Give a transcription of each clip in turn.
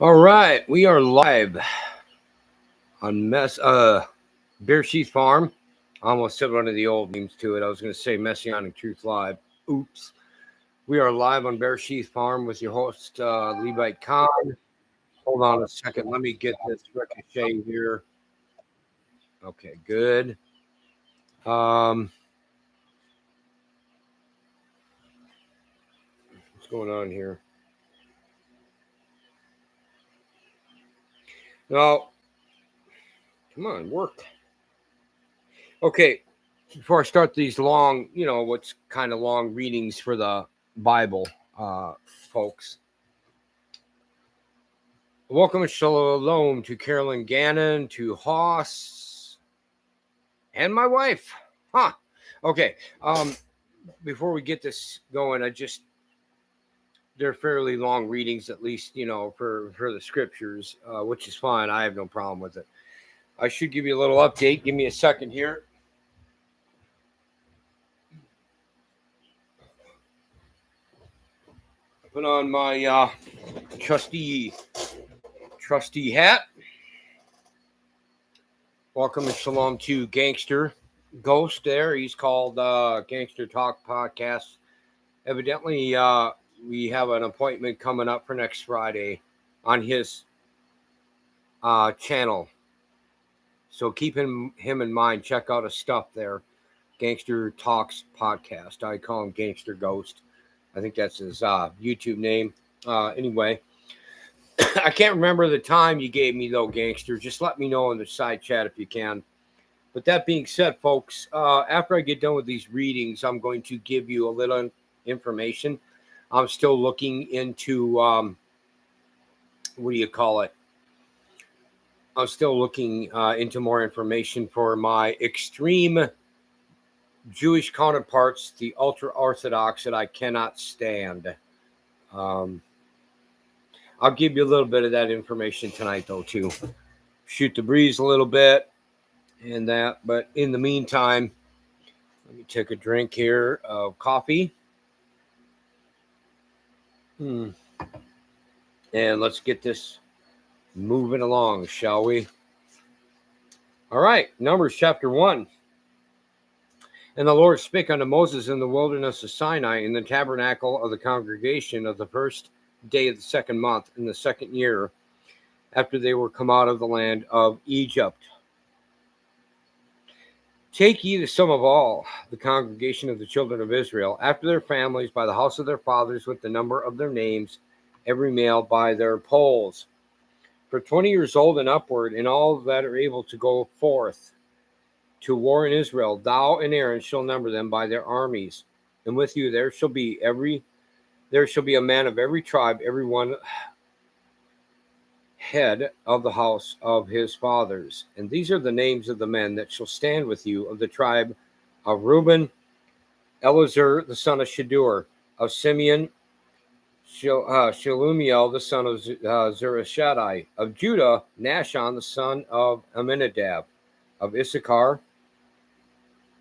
All right, we are live on Bear Farm. I almost said one of the old names to it. I was going to say Messianic Truth Live. Oops. We are live on Bear Farm with your host, Levite Khan. Hold on a second. Let me get this ricochet here. Okay, good. What's going on here? No. Come on, work. Okay, before I start these long, what's kind of long readings for the Bible, folks. Welcome and shalom to Carolyn Gannon, to Hoss, and my wife. Okay. Before we get this going, they're fairly long readings, at least, for the scriptures, which is fine. I have no problem with it. I should give you a little update. Give me a second here. Put on my trusty hat. Welcome and shalom to Gangster Ghost there. He's called Gangster Talk Podcast. Evidently, we have an appointment coming up for next Friday on his channel. So keep him in mind. Check out his stuff there. Gangster Talks Podcast. I call him Gangster Ghost. I think that's his YouTube name. Anyway, I can't remember the time you gave me, though, Gangster. Just let me know in the side chat if you can. But that being said, folks, after I get done with these readings, I'm going to give you a little information. I'm still looking into, I'm still looking into more information for my extreme Jewish counterparts, the ultra-Orthodox, that I cannot stand. I'll give you a little bit of that information tonight, though, too. Shoot the breeze a little bit and that. But in the meantime, let me take a drink here of coffee. And let's get this moving along, shall we? All right, Numbers chapter 1. And the Lord spake unto Moses in the wilderness of Sinai in the tabernacle of the congregation of the first day of the second month in the second year after they were come out of the land of Egypt. Take ye the sum of all the congregation of the children of Israel, after their families, by the house of their fathers, with the number of their names, every male by their polls. For 20 years old and upward, and all that are able to go forth to war in Israel, thou and Aaron shall number them by their armies. And with you there shall be a man of every tribe, every one head of the house of his fathers. And these are the names of the men that shall stand with you of the tribe of Reuben, Elazar the son of Shadur; of Simeon, Shelumiel the son of Zurishaddai; of Judah, Nashon the son of Amminadab; of Issachar,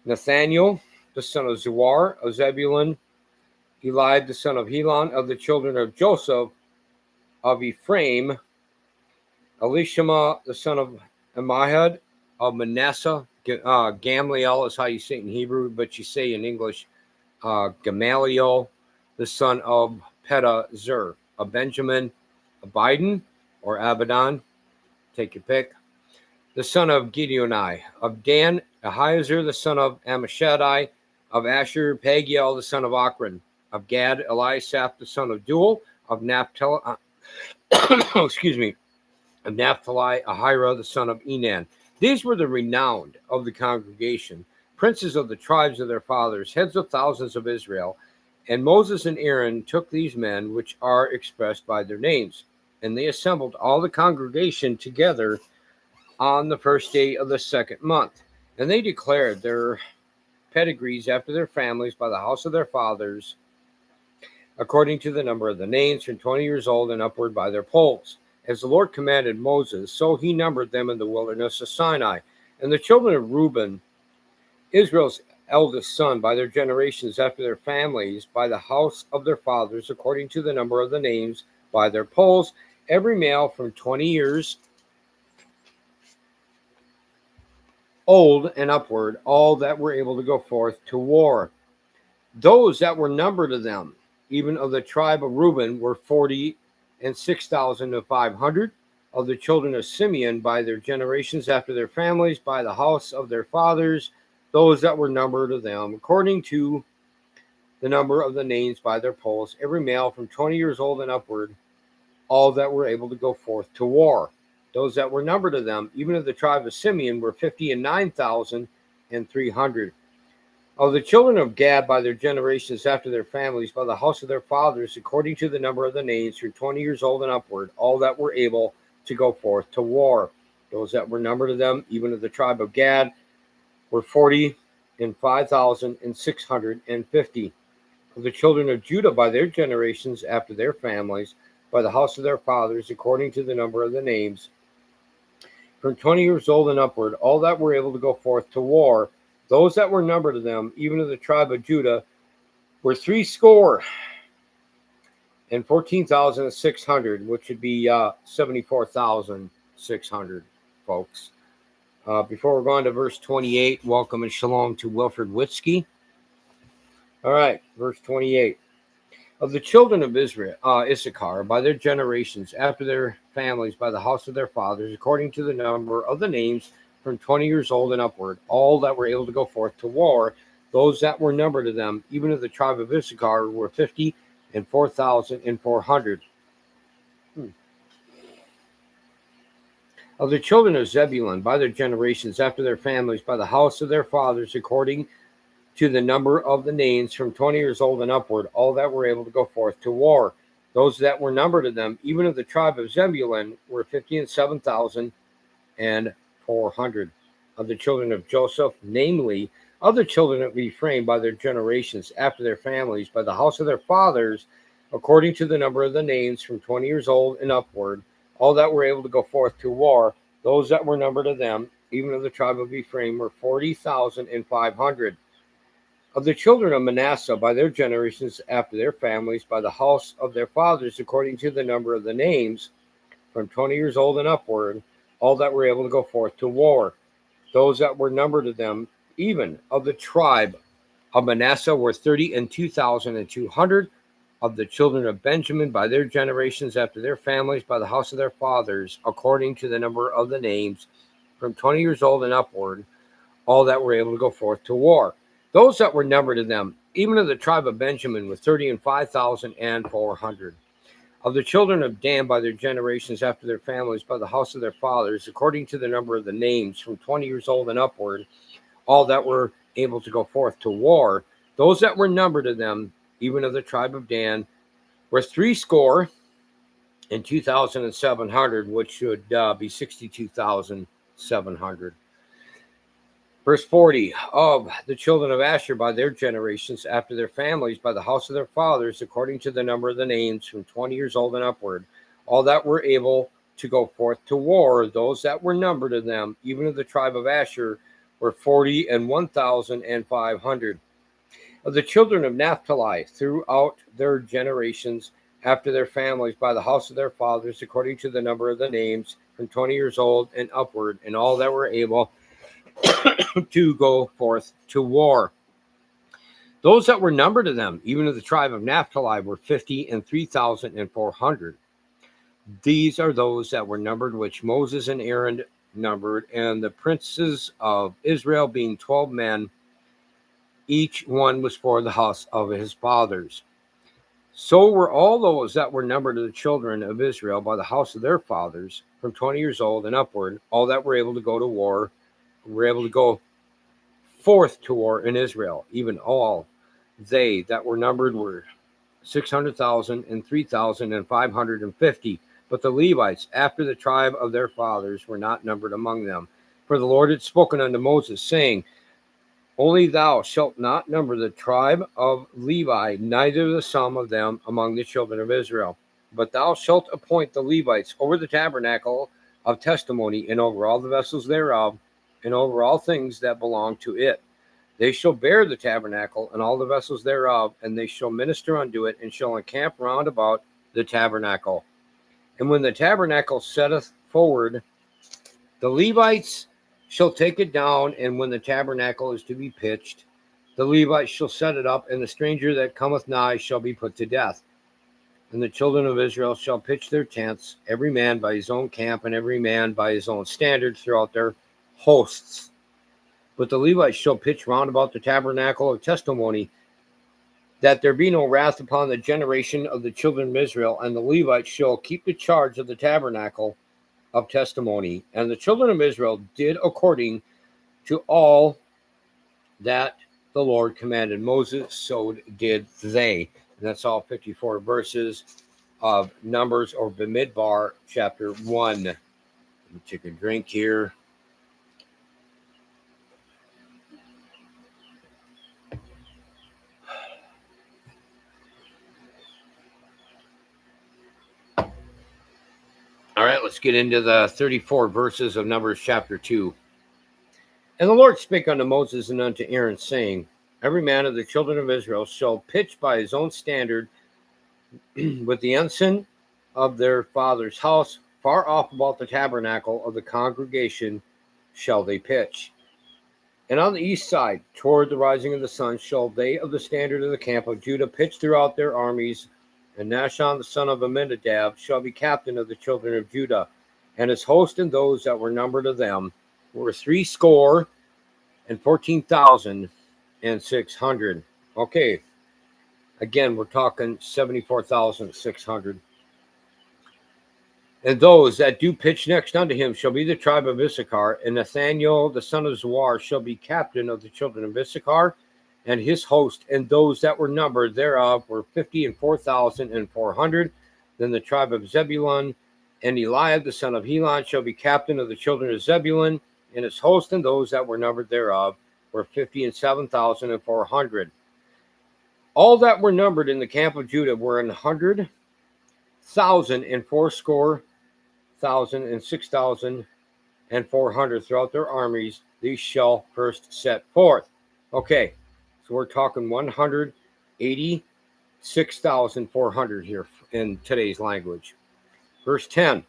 Nathaniel the son of Zuar; of Zebulun, Elid the son of Helon; of the children of Joseph; of Ephraim, Elishama the son of Ammihud; of Manasseh, Gamliel is how you say it in Hebrew, but you say in English, Gamaliel the son of Pedazur; of Benjamin, Abidan or Abaddon, take your pick, the son of Gideoni; of Dan, Ahiezer the son of Ammishaddai; of Asher, Pagiel the son of Ochran; of Gad, Eliasaph the son of Duel; of Naphtali, of Naphtali, Ahira the son of Enan. These were the renowned of the congregation, princes of the tribes of their fathers, heads of thousands of Israel. And Moses and Aaron took these men, which are expressed by their names, and they assembled all the congregation together on the first day of the second month. And they declared their pedigrees after their families by the house of their fathers, according to the number of the names, from 20 years old and upward, by their polls. As the Lord commanded Moses, so he numbered them in the wilderness of Sinai. And the children of Reuben, Israel's eldest son, by their generations after their families, by the house of their fathers, according to the number of the names, by their polls. every male from 20 years old and upward, all that were able to go forth to war. Those that were numbered of them, even of the tribe of Reuben, were 46,500. Of the children of Simeon, by their generations after their families, by the house of their fathers, those that were numbered of them, according to the number of the names by their polls, every male from 20 years old and upward, all that were able to go forth to war. Those that were numbered of them, even of the tribe of Simeon, were 59,300. Of the children of Gad, by their generations after their families, by the house of their fathers, according to the number of the names, from 20 years old and upward, all that were able to go forth to war. Those that were numbered of them, even of the tribe of Gad, were 45,650. Of the children of Judah, by their generations after their families, by the house of their fathers, according to the number of the names, from 20 years old and upward, all that were able to go forth to war. Those that were numbered of them, even of the tribe of Judah, were 14,600, which would be 74,600 folks. Before we're going to verse 28, welcome and shalom to Wilfred Witzke. All right, verse 28. Of the children of Israel, Issachar, by their generations, after their families, by the house of their fathers, according to the number of the names, from 20 years old and upward, all that were able to go forth to war, those that were numbered of them, even of the tribe of Issachar, were 54,400. Of the children of Zebulun, by their generations, after their families, by the house of their fathers, according to the number of the names, from 20 years old and upward, all that were able to go forth to war. Those that were numbered of them, even of the tribe of Zebulun, were 57,400. Of the children of Joseph, namely, of the children of Ephraim, by their generations, after their families, by the house of their fathers, according to the number of the names, from 20 years old and upward, all that were able to go forth to war. Those that were numbered of them, even of the tribe of Ephraim, were 40,500. Of the children of Manasseh, by their generations after their families, by the house of their fathers, according to the number of the names, from 20 years old and upward, all that were able to go forth to war. Those that were numbered of them, even of the tribe of Manasseh, were 32,200. Of the children of Benjamin, by their generations after their families, by the house of their fathers, according to the number of the names, from 20 years old and upward, all that were able to go forth to war. Those that were numbered of them, even of the tribe of Benjamin, were 35,400. Of the children of Dan, by their generations after their families, by the house of their fathers, according to the number of the names, from 20 years old and upward, all that were able to go forth to war. Those that were numbered of them, even of the tribe of Dan, were 62,700, which should be 62,700. Verse 40, of the children of Asher, by their generations, after their families, by the house of their fathers, according to the number of the names, from 20 years old and upward, all that were able to go forth to war. Those that were numbered of them, even of the tribe of Asher, were 41,500. Of the children of Naphtali, throughout their generations, after their families, by the house of their fathers, according to the number of the names, from 20 years old and upward, and all that were able to go forth to war. Those that were numbered of them, even of the tribe of Naphtali, were 53,400. These are those that were numbered, which Moses and Aaron numbered, and the princes of Israel, being 12 men, each one was for the house of his fathers. So were all those that were numbered of the children of Israel by the house of their fathers, from 20 years old and upward, all that were able to go to war, were able to go forth to war in Israel. Even all they that were numbered were 600,000 and 3,550. But the Levites, after the tribe of their fathers, were not numbered among them. For the Lord had spoken unto Moses, saying, Only thou shalt not number the tribe of Levi, neither the sum of them among the children of Israel. But thou shalt appoint the Levites over the tabernacle of testimony, and over all the vessels thereof, and over all things that belong to it. They shall bear the tabernacle and all the vessels thereof, and they shall minister unto it, and shall encamp round about the tabernacle. And when the tabernacle setteth forward, the Levites shall take it down, and when the tabernacle is to be pitched, the Levites shall set it up, and the stranger that cometh nigh shall be put to death. And the children of Israel shall pitch their tents, every man by his own camp, and every man by his own standard throughout their hosts. But the Levites shall pitch round about the tabernacle of testimony, that there be no wrath upon the generation of the children of Israel. And the Levites shall keep the charge of the tabernacle of testimony. And the children of Israel did according to all that the Lord commanded Moses, so did they. And that's all 54 verses of Numbers, or Bamidbar, chapter 1. Let me take a drink here. All right, let's get into the 34 verses of Numbers chapter 2. And the Lord spake unto Moses and unto Aaron, saying, every man of the children of Israel shall pitch by his own standard with the ensign of their father's house, far off about the tabernacle of the congregation shall they pitch. And on the east side, toward the rising of the sun, shall they of the standard of the camp of Judah pitch throughout their armies. And Nashon the son of Amminadab shall be captain of the children of Judah. And his host and those that were numbered of them were threescore and 14,600. Okay, again, we're talking 74,600. And those that do pitch next unto him shall be the tribe of Issachar. And Nathaniel the son of Zuar shall be captain of the children of Issachar. And his host and those that were numbered thereof were 54,400. Then the tribe of Zebulun, and Eliab the son of Helon shall be captain of the children of Zebulun. And his host and those that were numbered thereof were 57,400. All that were numbered in the camp of Judah were 100,000 and fourscore thousand and 6,400 throughout their armies. These shall first set forth. Okay. So we're talking 186,400 here in today's language. Verse 10.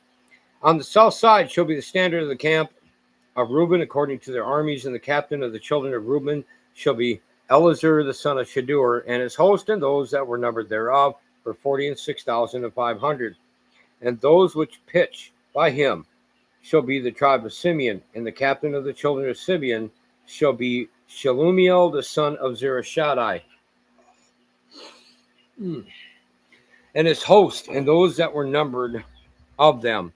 On the south side shall be the standard of the camp of Reuben according to their armies, and the captain of the children of Reuben shall be Elazar the son of Shadur, and his host and those that were numbered thereof were 46,500. And those which pitch by him shall be the tribe of Simeon, and the captain of the children of Simeon shall be Shelumiel the son of Zurishaddai. And his host and those that were numbered of them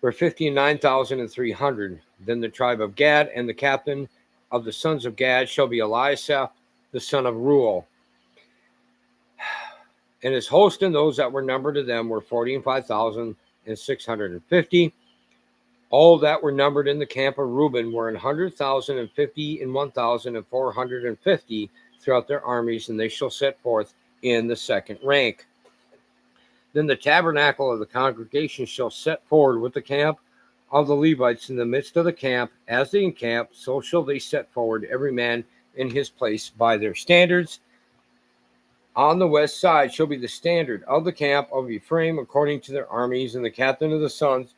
were 59,300. Then the tribe of Gad, and the captain of the sons of Gad shall be Eliasaph the son of Reuel. And his host and those that were numbered of them were 45,650. All that were numbered in the camp of Reuben were 100,050 and 1,450 throughout their armies, and they shall set forth in the second rank. Then the tabernacle of the congregation shall set forward with the camp of the Levites in the midst of the camp. As they encamp, so shall they set forward every man in his place by their standards. On the west side shall be the standard of the camp of Ephraim according to their armies, and the captain of the sons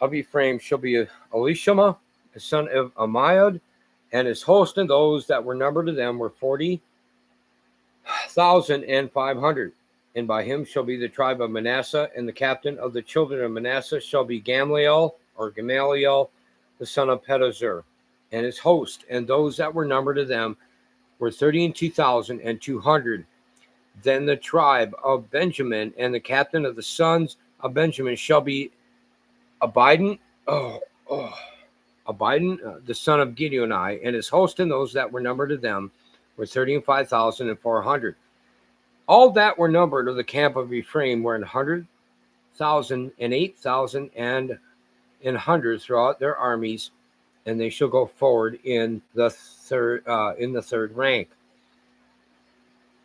of Ephraim shall be Elishama, the son of Amiad, and his host and those that were numbered of them were 40,500. And by him shall be the tribe of Manasseh, and the captain of the children of Manasseh shall be Gamaliel, the son of Pedazur, and his host and those that were numbered of them were 32,200. Then the tribe of Benjamin, and the captain of the sons of Benjamin shall be Abidan, the son of Gideoni, and his host and those that were numbered of them were 35,400. All that were numbered of the camp of Ephraim were 100,000 and 8,000 and in hundreds throughout their armies, and they shall go forward in the third rank.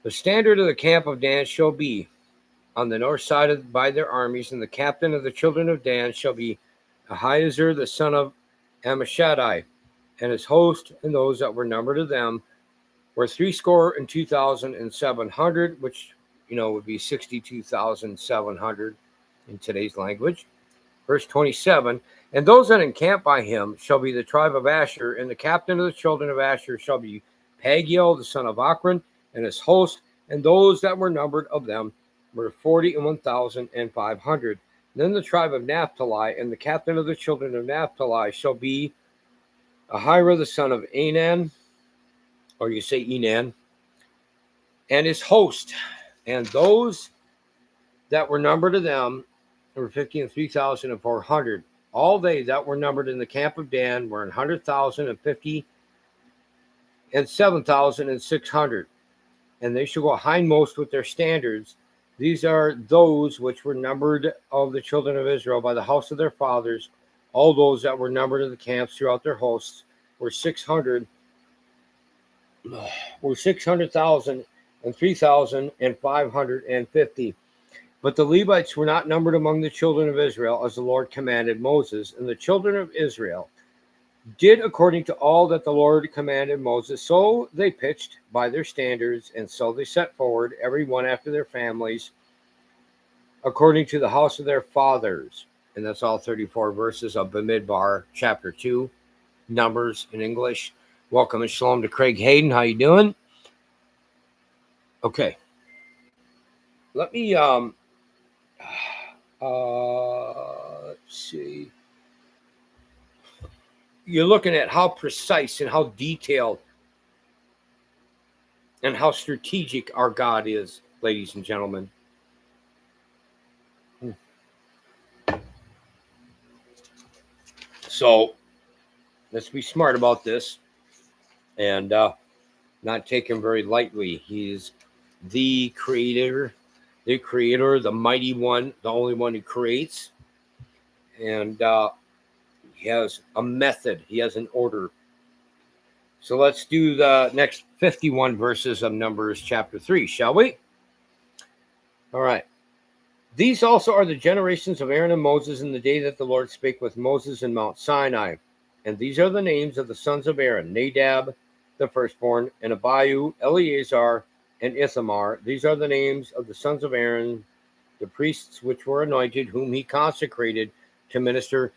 The standard of the camp of Dan shall be on the north side by their armies, and the captain of the children of Dan shall be Ahiezer the son of Ammishaddai, and his host and those that were numbered of them were 62,700, which would be 62,700. in today's language. Verse 27, and those that encamp by him shall be the tribe of Asher, and the captain of the children of Asher shall be Pagiel, the son of Ochran, and his host, and those that were numbered of them were 41,500. Then the tribe of Naphtali, and the captain of the children of Naphtali shall be Ahira, the son of Enan, or you say Enan, and his host, and those that were numbered of them were 53,400. All they that were numbered in the camp of Dan were 100,000 and 50 and 7,600. And they shall go hindmost with their standards. These are those which were numbered of the children of Israel by the house of their fathers. All those that were numbered of the camps throughout their hosts were 600,000 and 3,550. But the Levites were not numbered among the children of Israel, as the Lord commanded Moses. And the children of Israel did according to all that the Lord commanded Moses. So they pitched by their standards, and so they set forward, every one after their families, according to the house of their fathers. And that's all 34 verses of Bamidbar, chapter 2, Numbers in English. Welcome and shalom to Craig Hayden. How you doing? Okay. Let me let's see. You're looking at how precise and how detailed and how strategic our God is, ladies and gentlemen. So let's be smart about this and not take him very lightly. He's the creator, the mighty one, the only one who creates. And he has a method. He has an order. So let's do the next 51 verses of Numbers chapter 3, shall we? All right. These also are the generations of Aaron and Moses in the day that the Lord spake with Moses in Mount Sinai. And these are the names of the sons of Aaron: Nadab, the firstborn, and Abihu, Eleazar, and Ithamar. These are the names of the sons of Aaron, the priests which were anointed, whom he consecrated to minister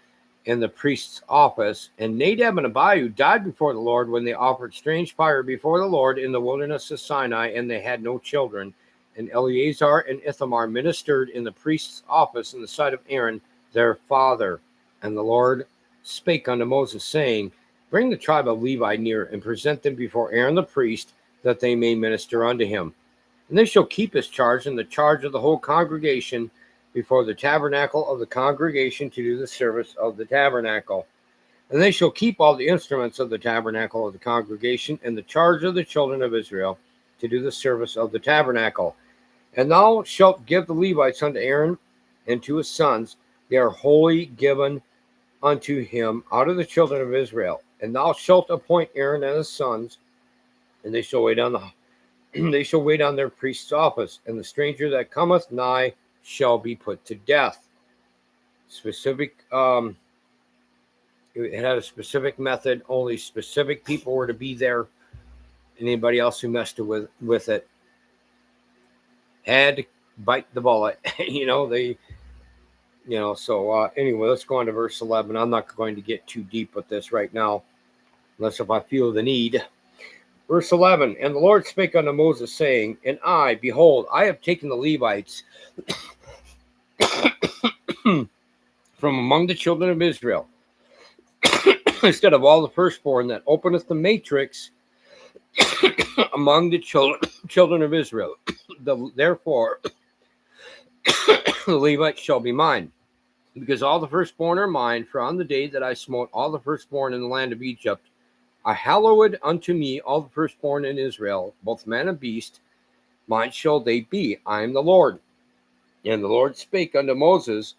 in the priest's office. And Nadab and Abihu died before the Lord when they offered strange fire before the Lord in the wilderness of Sinai, and they had no children. And Eleazar and Ithamar ministered in the priest's office in the sight of Aaron, their father. And the Lord spake unto Moses, saying, Bring the tribe of Levi near, and present them before Aaron the priest, that they may minister unto him. And they shall keep his charge and the charge of the whole congregation before the tabernacle of the congregation to do the service of the tabernacle. And they shall keep all the instruments of the tabernacle of the congregation and the charge of the children of Israel to do the service of the tabernacle. And thou shalt give the Levites unto Aaron and to his sons. They are wholly given unto him out of the children of Israel. And thou shalt appoint Aaron and his sons, and they shall wait on their priest's office. And the stranger that cometh nigh shall be put to death. Specific. It had a specific method. Only specific people were to be there. Anybody else who messed with it had to bite the bullet. So anyway, let's go on to verse 11. I'm not going to get too deep with this right now, unless if I feel the need. Verse 11, And the Lord spake unto Moses, saying, And I, behold, I have taken the Levites from among the children of Israel, instead of all the firstborn that openeth the matrix among the children of Israel. Therefore, the Levites shall be mine, because all the firstborn are mine. For on the day that I smote all the firstborn in the land of Egypt, I hallowed unto me all the firstborn in Israel, both man and beast. Mine shall they be. I am the Lord. And the Lord spake unto Moses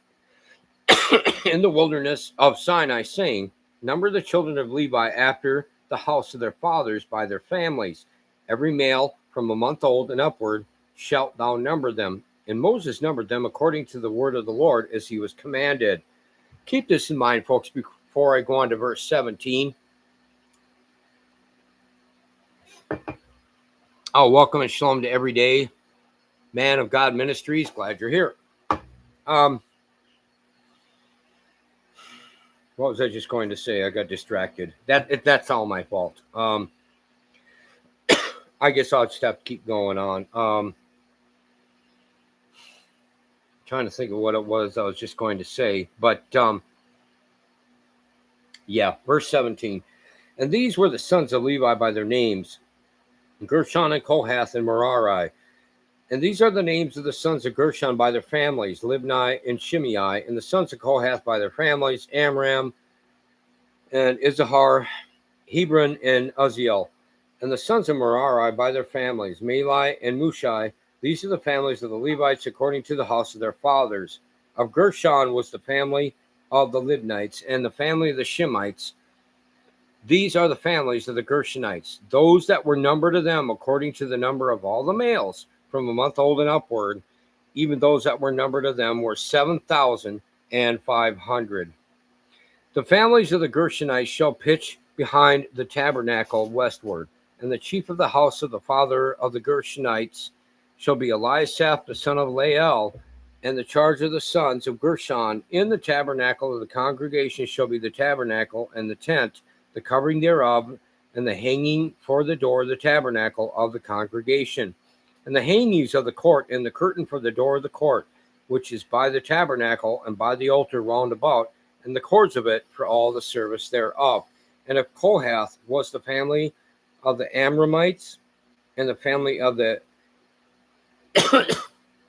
in the wilderness of Sinai, saying, Number the children of Levi after the house of their fathers by their families. Every male from a month old and upward shalt thou number them. And Moses numbered them according to the word of the Lord, as he was commanded. Keep this in mind, folks, before I go on to verse 17. Oh, welcome and shalom to Everyday Man of God Ministries. Glad you're here. What was I just going to say? I got distracted. That's all my fault. I guess I'll just have to keep going on. Trying to think of what it was I was just going to say, but yeah, verse 17. And these were the sons of Levi by their names: Gershon and Kohath and Merari. And these are the names of the sons of Gershon by their families: Libni and Shimei. And the sons of Kohath by their families: Amram and Issachar, Hebron and Uzziel. And the sons of Merari by their families: Mali and Mushai. These are the families of the Levites according to the house of their fathers. Of Gershon was the family of the Libnites, and the family of the Shimeites. These are the families of the Gershonites, those that were numbered of them according to the number of all the males from a month old and upward. Even those that were numbered of them were 7,500. The families of the Gershonites shall pitch behind the tabernacle westward, and the chief of the house of the father of the Gershonites shall be Eliasaph the son of Lael, and the charge of the sons of Gershon in the tabernacle of the congregation shall be the tabernacle and the tent, the covering thereof, and the hanging for the door of the tabernacle of the congregation, and the hangings of the court, and the curtain for the door of the court, which is by the tabernacle and by the altar round about, and the cords of it for all the service thereof. And of Kohath was the family of the Amramites, and the family of the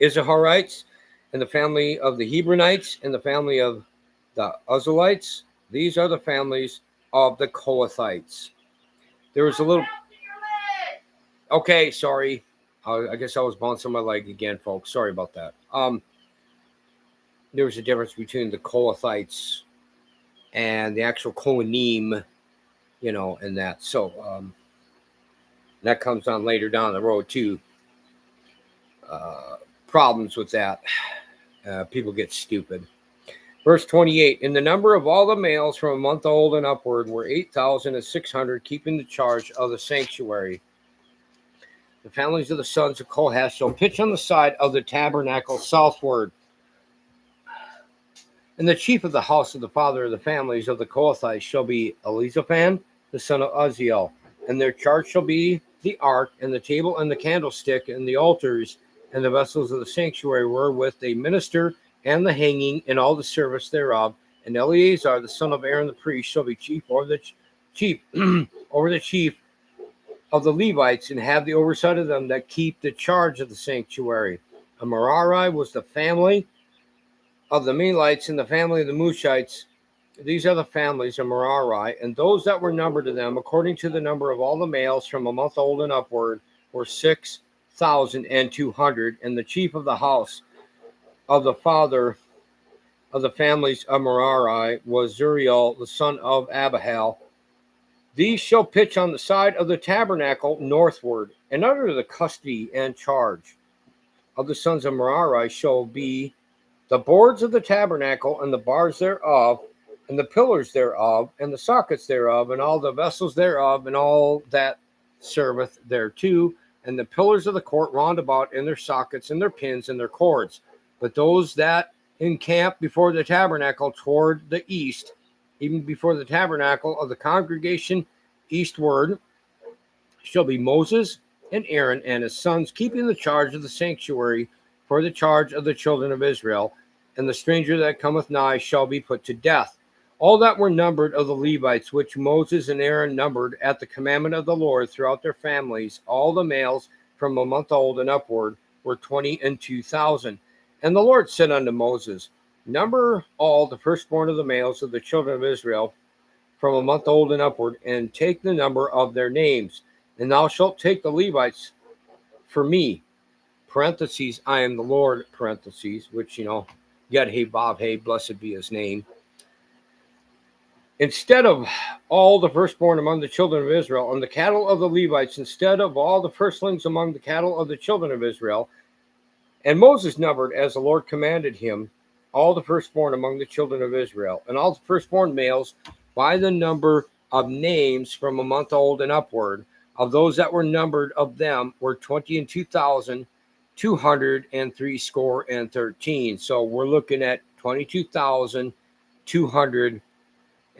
Issacharites, and the family of the Hebronites, and the family of the Uzzielites. These are the families of the Kohathites. There was a little... Okay, sorry. I guess I was bouncing my leg again, folks. Sorry about that. There was a difference between the Kohathites and the actual Kohanim, and that. So that comes on later down the road, too. Problems with that. People get stupid. Verse 28, and the number of all the males from a month old and upward were 8,600, keeping the charge of the sanctuary. The families of the sons of Kohath shall pitch on the side of the tabernacle southward. And the chief of the house of the father of the families of the Kohathites shall be Elizaphan, the son of Uzziel. And their charge shall be the ark, and the table, and the candlestick, and the altars, and the vessels of the sanctuary wherewith they minister, and the hanging, and all the service thereof. And Eleazar, the son of Aaron the priest, shall be chief over the chief over the chief of the Levites, and have the oversight of them that keep the charge of the sanctuary. And Merari was the family of the Melites, and the family of the Mushites. These are the families of Merari, and those that were numbered of them, according to the number of all the males from a month old and upward, were 6,200. And the chief of the house of the father of the families of Merari was Zuriel, the son of Abihail. These shall pitch on the side of the tabernacle northward, and under the custody and charge of the sons of Merari shall be the boards of the tabernacle, and the bars thereof, and the pillars thereof, and the sockets thereof, and all the vessels thereof, and all that serveth thereto, and the pillars of the court round about, and their sockets, and their pins, and their cords. But those that encamp before the tabernacle toward the east, even before the tabernacle of the congregation eastward, shall be Moses and Aaron and his sons, keeping the charge of the sanctuary for the charge of the children of Israel. And the stranger that cometh nigh shall be put to death. All that were numbered of the Levites, which Moses and Aaron numbered at the commandment of the Lord throughout their families, all the males from a month old and upward, were 22,000. And the Lord said unto Moses, number all the firstborn of the males of the children of Israel from a month old and upward, and take the number of their names. And thou shalt take the Levites for me, parentheses, I am the Lord, parentheses, which, Yud Hey Vav Hey, blessed be his name. Instead of all the firstborn among the children of Israel, and the cattle of the Levites, instead of all the firstlings among the cattle of the children of Israel. And Moses numbered, as the Lord commanded him, all the firstborn among the children of Israel, and all the firstborn males by the number of names from a month old and upward. Of those that were numbered of them were 22,213. So we're looking at 22,213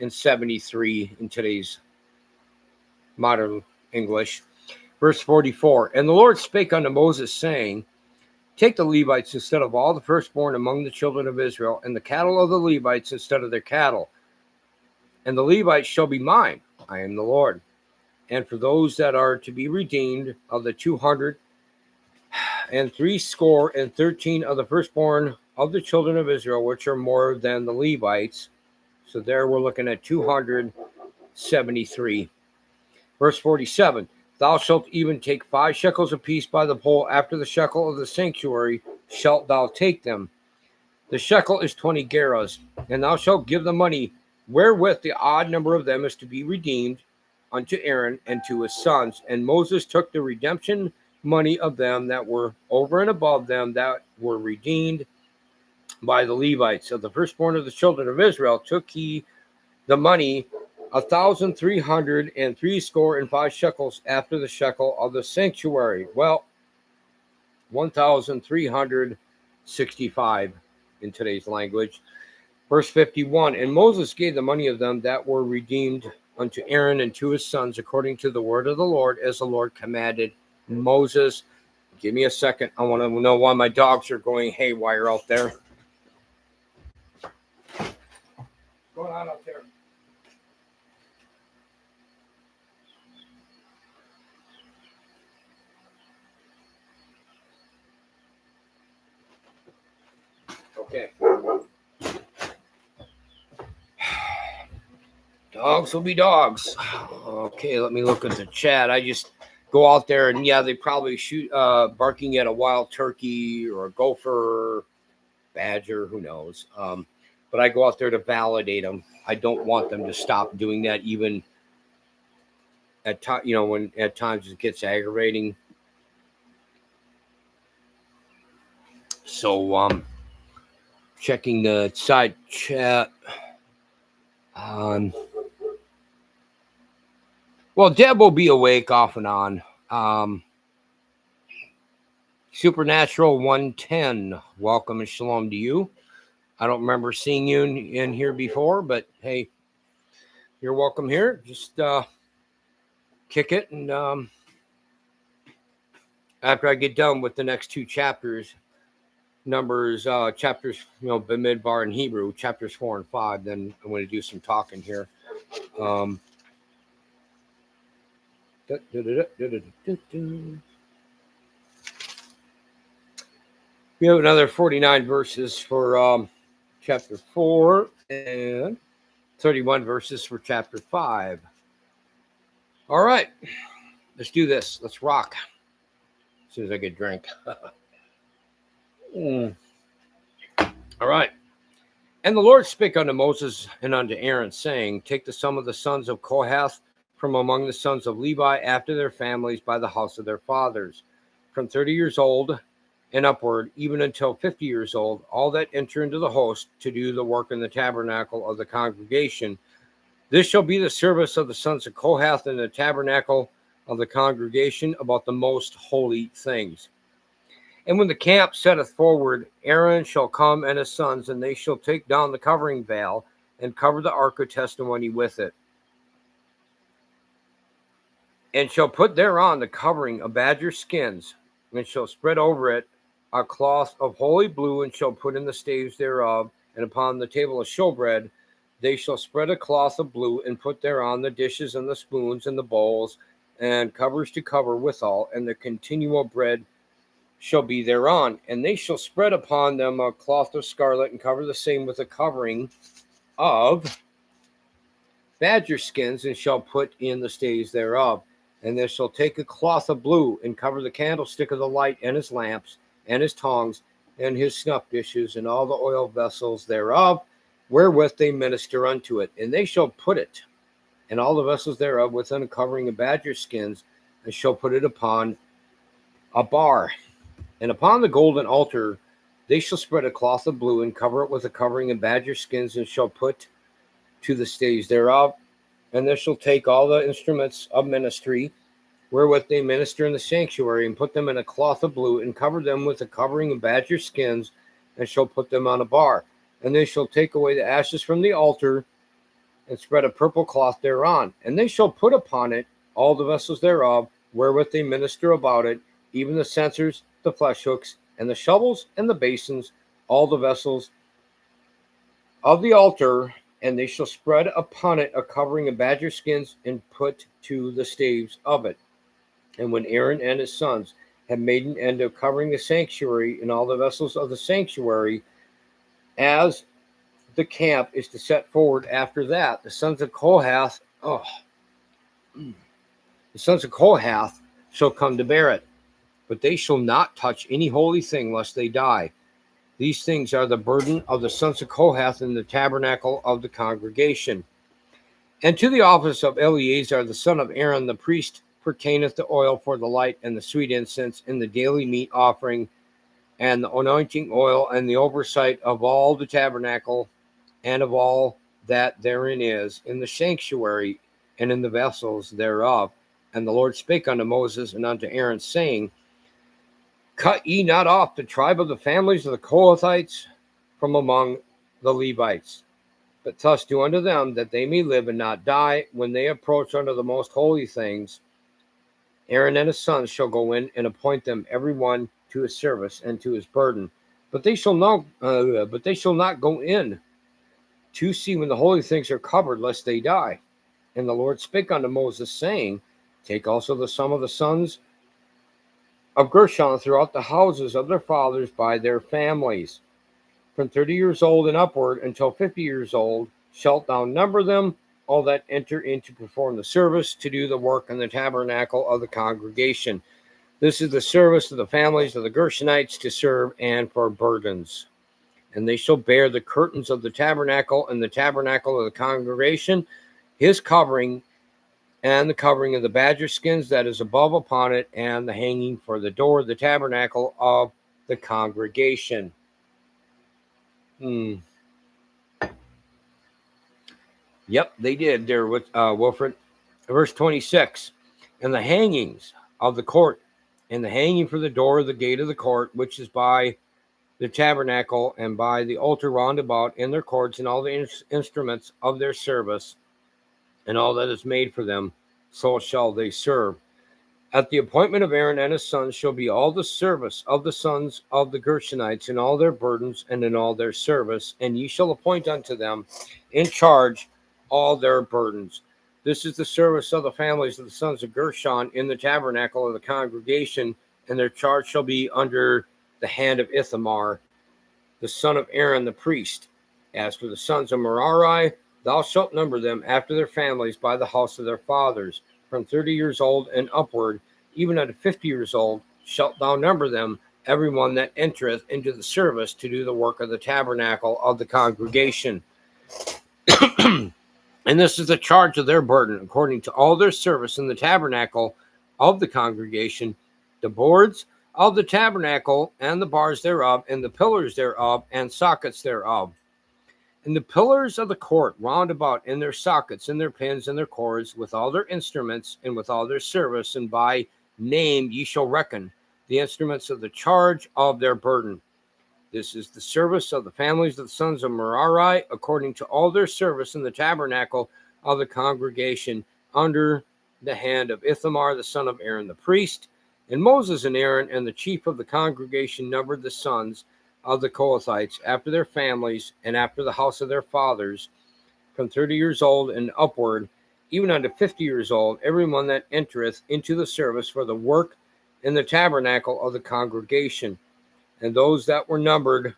473 in today's modern English. Verse 44, and the Lord spake unto Moses, saying, take the Levites instead of all the firstborn among the children of Israel, and the cattle of the Levites instead of their cattle. And the Levites shall be mine. I am the Lord. And for those that are to be redeemed of the 213 of the firstborn of the children of Israel, which are more than the Levites. So there we're looking at 273. Verse 47, thou shalt even take 5 shekels apiece by the pole. After the shekel of the sanctuary shalt thou take them. The shekel is 20 gerahs, and thou shalt give the money wherewith the odd number of them is to be redeemed unto Aaron and to his sons. And Moses took the redemption money of them that were over and above them that were redeemed by the Levites. Of the firstborn of the children of Israel took he the money 1,365 shekels after the shekel of the sanctuary. Well, 1,365 in today's language. Verse 51, and Moses gave the money of them that were redeemed unto Aaron and to his sons according to the word of the Lord, as the Lord commanded Moses. Give me a second. I want to know why my dogs are going haywire out there. What's going on out there? Okay. Dogs will be dogs. Okay, let me look at the chat. I just go out there and yeah, they probably shoot barking at a wild turkey or a gopher, badger, who knows. But I go out there to validate them. I don't want them to stop doing that, even at when at times it gets aggravating. So checking the side chat. Well, Deb will be awake off and on. Supernatural 110, welcome and shalom to you. I don't remember seeing you in here before, but hey, you're welcome here. Just kick it, and after I get done with the next 2 chapters, chapters, Bamidbar in Hebrew, chapters 4 and 5, then I'm going to do some talking here. We have another 49 verses for chapter 4 and 31 verses for chapter 5. All right, let's do this. Let's rock. As soon as I get a drink. All right. And the Lord spake unto Moses and unto Aaron, saying, take the sum of the sons of Kohath from among the sons of Levi after their families by the house of their fathers, from 30 years old and upward, even until 50 years old, all that enter into the host to do the work in the tabernacle of the congregation. This shall be the service of the sons of Kohath in the tabernacle of the congregation about the most holy things. And when the camp setteth forward, Aaron shall come and his sons, and they shall take down the covering veil and cover the ark of testimony with it, and shall put thereon the covering of badger skins, and shall spread over it a cloth of holy blue, and shall put in the staves thereof, and upon the table of showbread they shall spread a cloth of blue, and put thereon the dishes and the spoons and the bowls, and covers to cover withal, and the continual bread shall be thereon. And they shall spread upon them a cloth of scarlet, and cover the same with a covering of badger skins, and shall put in the staves thereof. And they shall take a cloth of blue, and cover the candlestick of the light, and his lamps, and his tongs, and his snuff dishes, and all the oil vessels thereof, wherewith they minister unto it. And they shall put it, and all the vessels thereof, within a covering of badger skins, and shall put it upon a bar. And upon the golden altar they shall spread a cloth of blue, and cover it with a covering of badger skins, and shall put to the staves thereof. And they shall take all the instruments of ministry, wherewith they minister in the sanctuary, and put them in a cloth of blue, and cover them with a covering of badger skins, and shall put them on a bar. And they shall take away the ashes from the altar, and spread a purple cloth thereon. And they shall put upon it all the vessels thereof, wherewith they minister about it, even the censers, the flesh hooks, and the shovels, and the basins, all the vessels of the altar. And they shall spread upon it a covering of badger skins, and put to the staves of it. And when Aaron and his sons had made an end of covering the sanctuary and all the vessels of the sanctuary, as the camp is to set forward after that, the sons of Kohath shall come to bear it. But they shall not touch any holy thing, lest they die. These things are the burden of the sons of Kohath in the tabernacle of the congregation. And to the office of Eleazar the son of Aaron the priest pertaineth the oil for the light, and the sweet incense, and the daily meat offering, and the anointing oil, and the oversight of all the tabernacle, and of all that therein is, in the sanctuary, and in the vessels thereof. And the Lord spake unto Moses and unto Aaron, saying, Cut ye not off the tribe of the families of the Kohathites from among the Levites, but thus do unto them, that they may live and not die, when they approach unto the most holy things. Aaron and his sons shall go in and appoint them every one to his service and to his burden. But they shall not go in to see when the holy things are covered, lest they die. And the Lord spake unto Moses, saying, Take also the sum of the sons of Gershon throughout the houses of their fathers by their families, from 30 years old and upward until 50 years old, shalt thou number them, all that enter in to perform the service, to do the work in the tabernacle of the congregation. This is the service of the families of the Gershonites, to serve and for burdens. And they shall bear the curtains of the tabernacle, and the tabernacle of the congregation, his covering, and the covering of the badger skins that is above upon it, and the hanging for the door of the tabernacle of the congregation. Yep, they did there with Wilfred. Verse 26, and the hangings of the court, and the hanging for the door of the gate of the court, which is by the tabernacle, and by the altar round about, in their courts, and all the instruments of their service, and all that is made for them, so shall they serve. At the appointment of Aaron and his sons shall be all the service of the sons of the Gershonites, in all their burdens, and in all their service, and ye shall appoint unto them in charge all their burdens. This is the service of the families of the sons of Gershon in the tabernacle of the congregation, and their charge shall be under the hand of Ithamar, the son of Aaron the priest. As for the sons of Merari, thou shalt number them after their families by the house of their fathers, from 30 years old and upward, even unto 50 years old, shalt thou number them, every one that entereth into the service, to do the work of the tabernacle of the congregation. And this is the charge of their burden, according to all their service in the tabernacle of the congregation, the boards of the tabernacle, and the bars thereof, and the pillars thereof, and sockets thereof. And the pillars of the court round about, in their sockets, and their pins, and their cords, with all their instruments, and with all their service, and by name ye shall reckon the instruments of the charge of their burden. This is the service of the families of the sons of Merari, according to all their service in the tabernacle of the congregation, under the hand of Ithamar the son of Aaron the priest. And Moses and Aaron and the chief of the congregation numbered the sons of the Kohathites after their families, and after the house of their fathers, from 30 years old and upward, even unto 50 years old, every one that entereth into the service for the work in the tabernacle of the congregation. And those that were numbered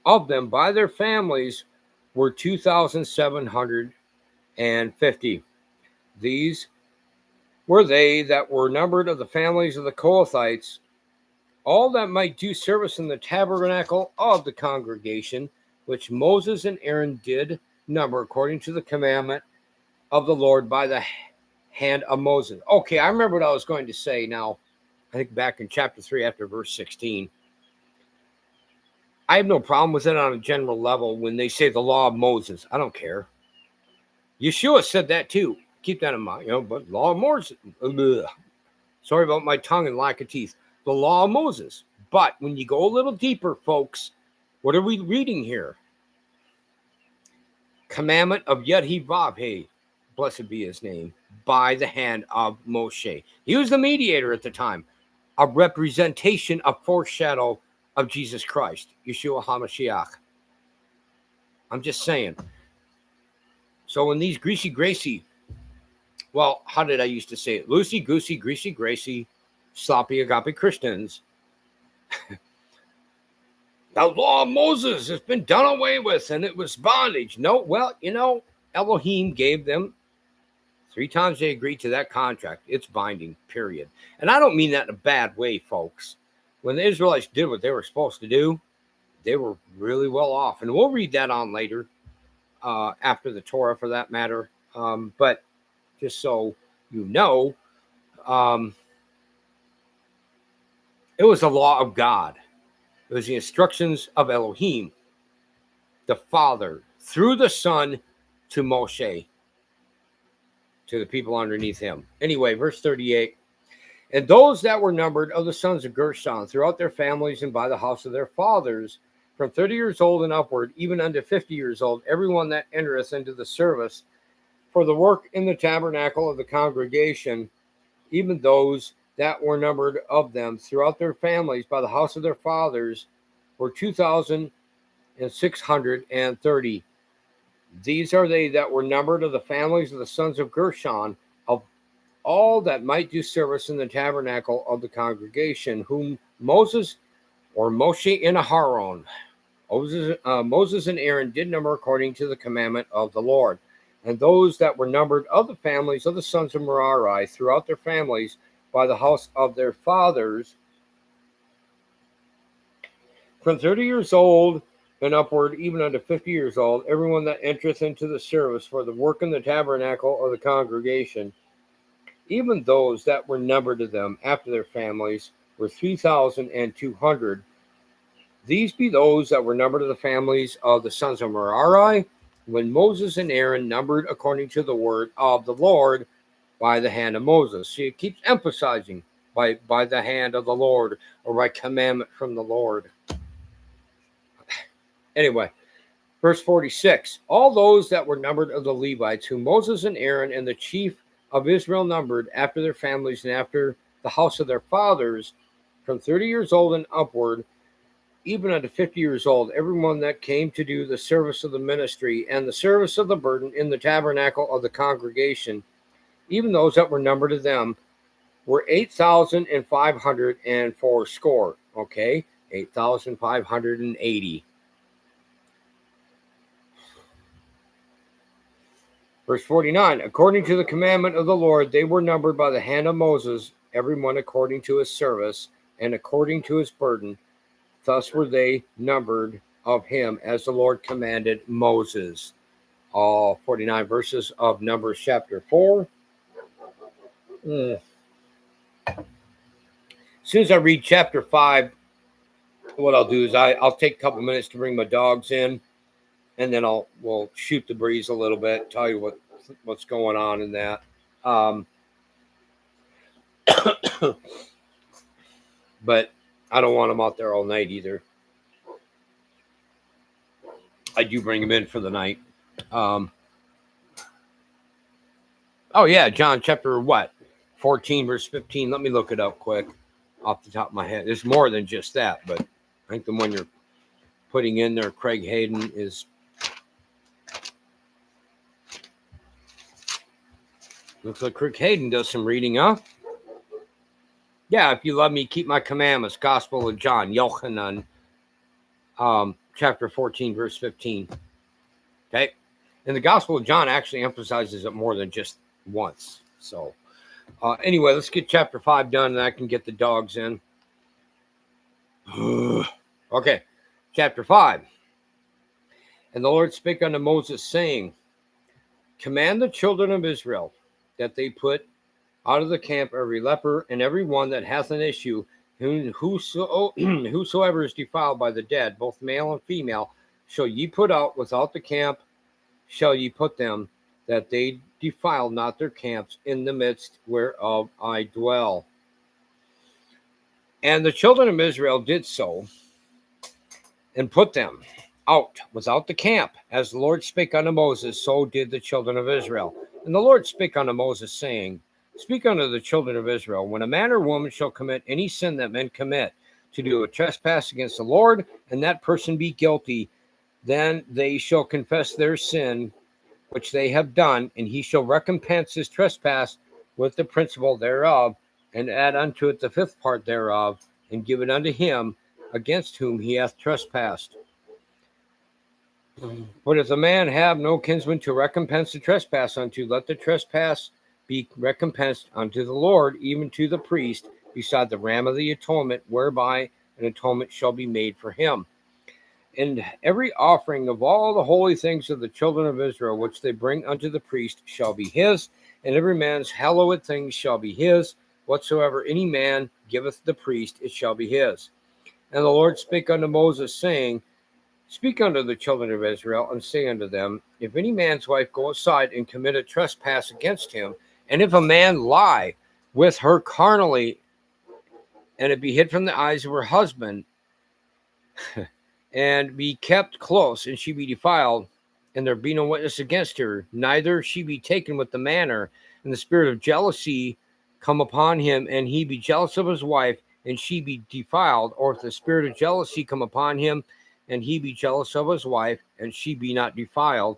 of them by their families were 2,750. These were they that were numbered of the families of the Kohathites, all that might do service in the tabernacle of the congregation, which Moses and Aaron did number, according to the commandment of the Lord by the hand of Moses. Okay, I remember what I was going to say now. I think back in chapter 3 after verse 16. I have no problem with it on a general level when they say the law of Moses. I don't care. Yahshua said that too. Keep that in mind, but law of Moses. Sorry about my tongue and lack of teeth. The law of Moses. But when you go a little deeper, folks, what are we reading here? commandment of Yud-Heh-Vav-Heh, blessed be his name, by the hand of Moshe. He was the mediator at the time, a representation, a foreshadow of Jesus Christ, Yeshua HaMashiach. I'm just saying. So when these greasy, well, how did I used to say it? Loosey-goosey, greasy, sloppy agape Christians, the law of Moses has been done away with and it was bondage. No, well, Elohim gave them 3 times they agreed to that contract. It's binding, period. And I don't mean that in a bad way, folks. When the Israelites did what they were supposed to do, they were really well off. And we'll read that on later, after the Torah for that matter. But just so you know, it was the law of God. It was the instructions of Elohim, the Father, through the Son to Moshe, to the people underneath him. Anyway, verse 38. And those that were numbered of the sons of Gershon throughout their families and by the house of their fathers, from 30 years old and upward, even unto 50 years old, everyone that entereth into the service for the work in the tabernacle of the congregation, even those that were numbered of them throughout their families by the house of their fathers, were 2,630. These are they that were numbered of the families of the sons of Gershon, of all that might do service in the tabernacle of the congregation, whom Moses, or Moshe and Aharon, Moses and Aaron did number according to the commandment of the Lord. And those that were numbered of the families of the sons of Merari throughout their families by the house of their fathers, from 30 years old and upward, even unto 50 years old, everyone that entereth into the service for the work in the tabernacle of the congregation, even those that were numbered of them after their families, were 3,200. These be those that were numbered of the families of the sons of Merari, when Moses and Aaron numbered according to the word of the Lord by the hand of Moses. See, it keeps emphasizing by the hand of the Lord, or by commandment from the Lord. Anyway, verse 46. All those that were numbered of the Levites, whom Moses and Aaron and the chief of Israel numbered after their families and after the house of their fathers, from 30 years old and upward, even unto 50 years old, everyone that came to do the service of the ministry and the service of the burden in the tabernacle of the congregation, even those that were numbered of them, were 8,504 score. Okay, 8,580. Verse 49, according to the commandment of the Lord, they were numbered by the hand of Moses, everyone according to his service and according to his burden. Thus were they numbered of him as the Lord commanded Moses. All 49 verses of Numbers chapter 4. As soon as I read chapter 5, what I'll do is I'll take a couple minutes to bring my dogs in, and then we'll shoot the breeze a little bit, tell you what's going on in that. But I don't want them out there all night either. I do bring them in for the night. Oh yeah, John chapter 14 verse 15. Let me look it up quick off the top of my head. There's more than just that, but I think the one you're putting in there, Craig Hayden, is looks like Craig Hayden does some reading, huh? Yeah, if you love me, keep my commandments. Gospel of John, Yochanan, chapter 14, verse 15. Okay, and the Gospel of John actually emphasizes it more than just once. So, anyway, let's get chapter 5 done, and I can get the dogs in. Okay, chapter 5. And the Lord spake unto Moses, saying, command the children of Israel that they put out of the camp every leper and every one that hath an issue, whosoever is defiled by the dead, both male and female, shall ye put out without the camp, shall ye put them, that they defile not their camps in the midst whereof I dwell. And the children of Israel did so, and put them out without the camp, as the Lord spake unto Moses, so did the children of Israel. And the Lord spake unto Moses, saying, Speak unto the children of Israel, when a man or woman shall commit any sin that men commit, to do a trespass against the Lord, and that person be guilty, then they shall confess their sin which they have done, and he shall recompense his trespass with the principal thereof, and add unto it the fifth part thereof, and give it unto him against whom he hath trespassed. But if the man have no kinsman to recompense the trespass unto, let the trespass be recompensed unto the Lord, even to the priest, beside the ram of the atonement, whereby an atonement shall be made for him. And every offering of all the holy things of the children of Israel, which they bring unto the priest, shall be his, and every man's hallowed things shall be his. Whatsoever any man giveth the priest, it shall be his. And the Lord spake unto Moses, saying, Speak unto the children of Israel, and say unto them, If any man's wife go aside and commit a trespass against him, and if a man lie with her carnally, and it be hid from the eyes of her husband, and be kept close, and she be defiled, and there be no witness against her, neither she be taken with the manner, and the spirit of jealousy come upon him, and he be jealous of his wife, and she be defiled, or if the spirit of jealousy come upon him, and he be jealous of his wife, and she be not defiled,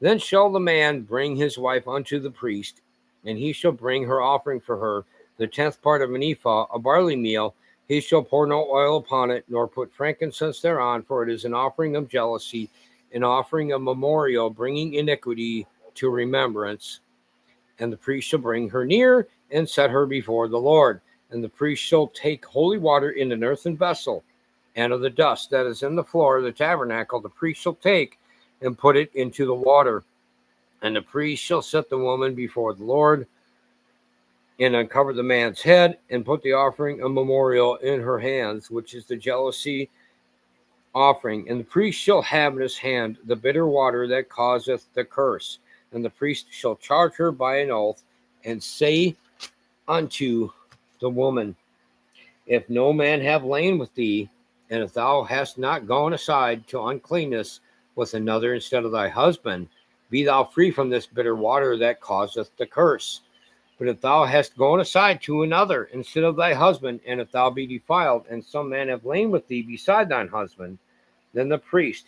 then shall the man bring his wife unto the priest, and he shall bring her offering for her, the 10th part of an ephah of barley meal. He shall pour no oil upon it, nor put frankincense thereon, for it is an offering of jealousy, an offering of memorial, bringing iniquity to remembrance. And the priest shall bring her near, and set her before the Lord. And the priest shall take holy water in an earthen vessel, and of the dust that is in the floor of the tabernacle the priest shall take, and put it into the water. And the priest shall set the woman before the Lord, and uncover the man's head, and put the offering of memorial in her hands, which is the jealousy offering. And the priest shall have in his hand the bitter water that causeth the curse. And the priest shall charge her by an oath, and say unto the woman, If no man have lain with thee, and if thou hast not gone aside to uncleanness with another instead of thy husband, be thou free from this bitter water that causeth the curse. But if thou hast gone aside to another instead of thy husband, and if thou be defiled, and some man have lain with thee beside thine husband, then the priest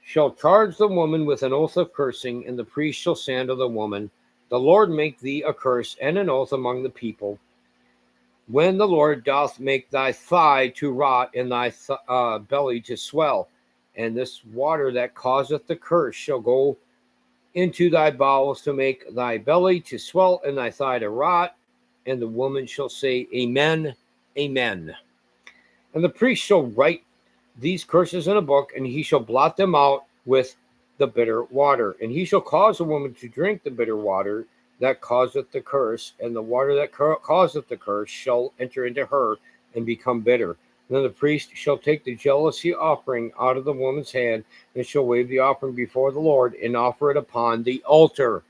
shall charge the woman with an oath of cursing, and the priest shall say unto the woman, The Lord make thee a curse and an oath among the people, when the Lord doth make thy thigh to rot and thy belly to swell, and this water that causeth the curse shall go into thy bowels to make thy belly to swell and thy thigh to rot. And the woman shall say, Amen, Amen. And the priest shall write these curses in a book, and he shall blot them out with the bitter water. And he shall cause the woman to drink the bitter water that causeth the curse, and the water that causeth the curse shall enter into her and become bitter. Then the priest shall take the jealousy offering out of the woman's hand, and shall wave the offering before the Lord, and offer it upon the altar.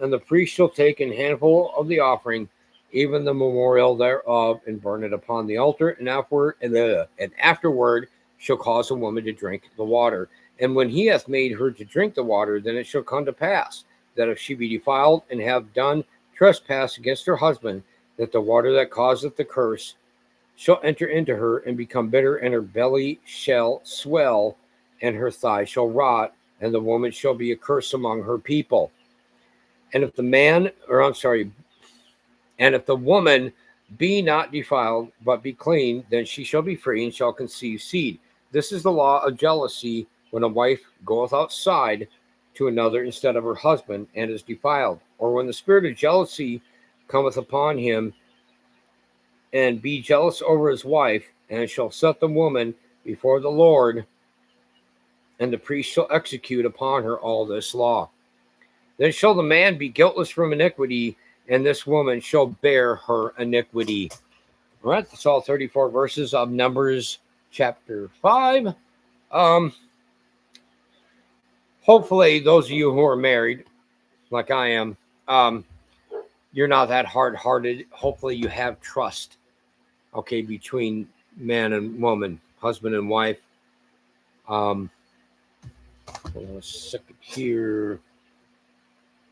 And the priest shall take an handful of the offering, even the memorial thereof, and burn it upon the altar, and afterward shall cause a woman to drink the water. And when he hath made her to drink the water, then it shall come to pass, that if she be defiled, and have done trespass against her husband, that the water that causeth the curse shall enter into her and become bitter, and her belly shall swell, and her thigh shall rot, and the woman shall be a curse among her people. And if the woman be not defiled, but be clean, then she shall be free, and shall conceive seed. This is the law of jealousy, when a wife goeth outside to another instead of her husband, and is defiled, or when the spirit of jealousy cometh upon him, and be jealous over his wife, and shall set the woman before the Lord, and the priest shall execute upon her all this law. Then shall the man be guiltless from iniquity, and this woman shall bear her iniquity. All right, that's all 34 verses of Numbers chapter 5. Hopefully, those of you who are married, like I am, you're not that hard-hearted. Hopefully, you have trust, okay, between man and woman, husband and wife. Hold on a second here.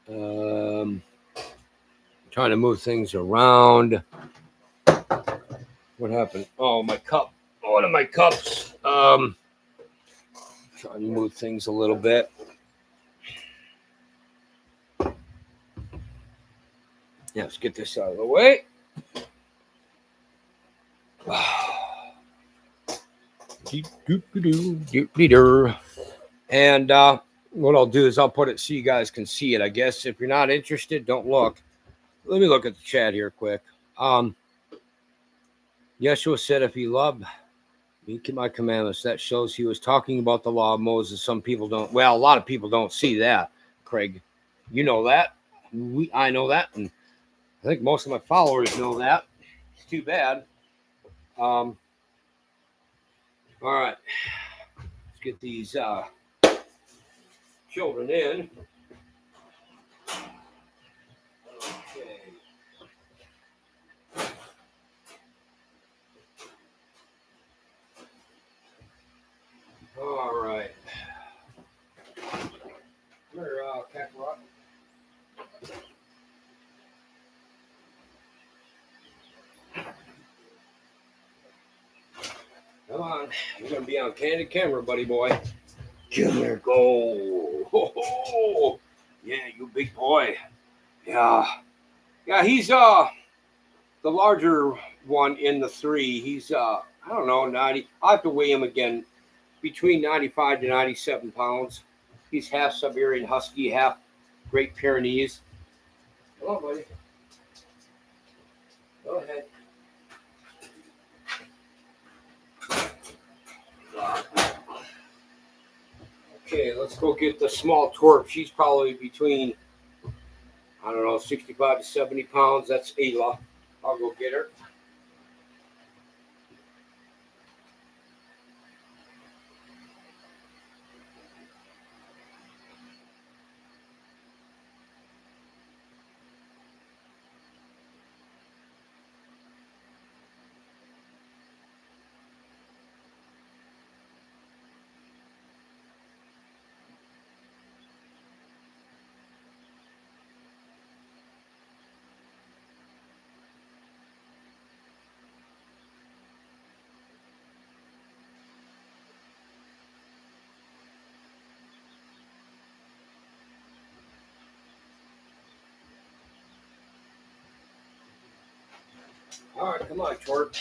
Trying to move things around. What happened? Oh, my cup. One of my cups. Trying to move things a little bit. Yeah, let's get this out of the way. And what I'll do is I'll put it so you guys can see it. I guess if you're not interested, don't look. Let me look at the chat here quick. Yahshua said, if he loved me, keep my commandments. That shows he was talking about the law of Moses. Some people don't. Well, a lot of people don't see that, Craig. You know that. I know that. And I think most of my followers know that. It's too bad. All right. Let's get these children in. Okay. All right. Here, Kakarot. Come on. You're going to be on candid camera, buddy boy. Come here, go. Ho, ho. Yeah, you big boy. Yeah. Yeah, he's the larger one in the three. He's I don't know, 90. I have to weigh him again. Between 95 to 97 pounds. He's half Siberian Husky, half Great Pyrenees. Hello, buddy. Go ahead. Okay, let's go get the small twerp. She's probably between, I don't know, 65 to 70 pounds. That's Ayla. I'll go get her. All right, come on, twerp.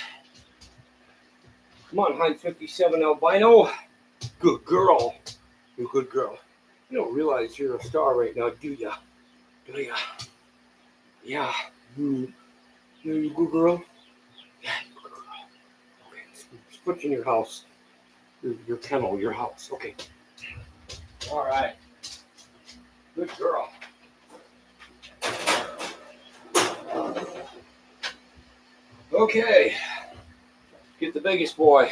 Come on, Heinz 57 albino. Good girl. You're a good girl. You don't realize you're a star right now, do ya? Do ya? Yeah. You're a good girl? Yeah, you're a good girl. Okay, let's put you in your house. Your kennel, your house. Okay. All right. Good girl. Okay. Get the biggest boy.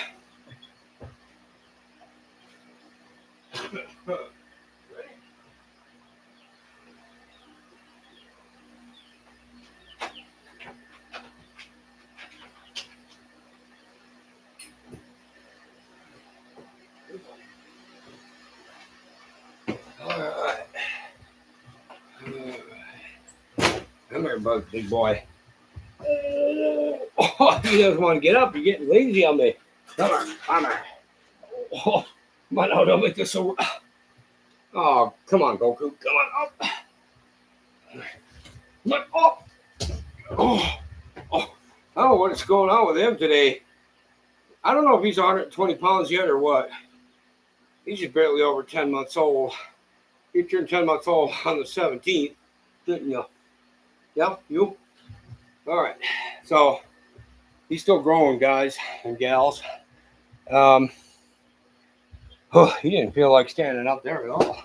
All right. Come here, big boy. Oh, he doesn't want to get up. You're getting lazy on me. Come on, come on. Oh, come on, no, don't make this so. Oh, come on, Goku. Come on up. Come on up. Oh, oh. I don't know what's going on with him today. I don't know if he's 120 pounds yet or what. He's just barely over 10 months old. He turned 10 months old on the 17th, didn't you? Yeah, you? All right. So he's still growing, guys and gals. He didn't feel like standing up there at all.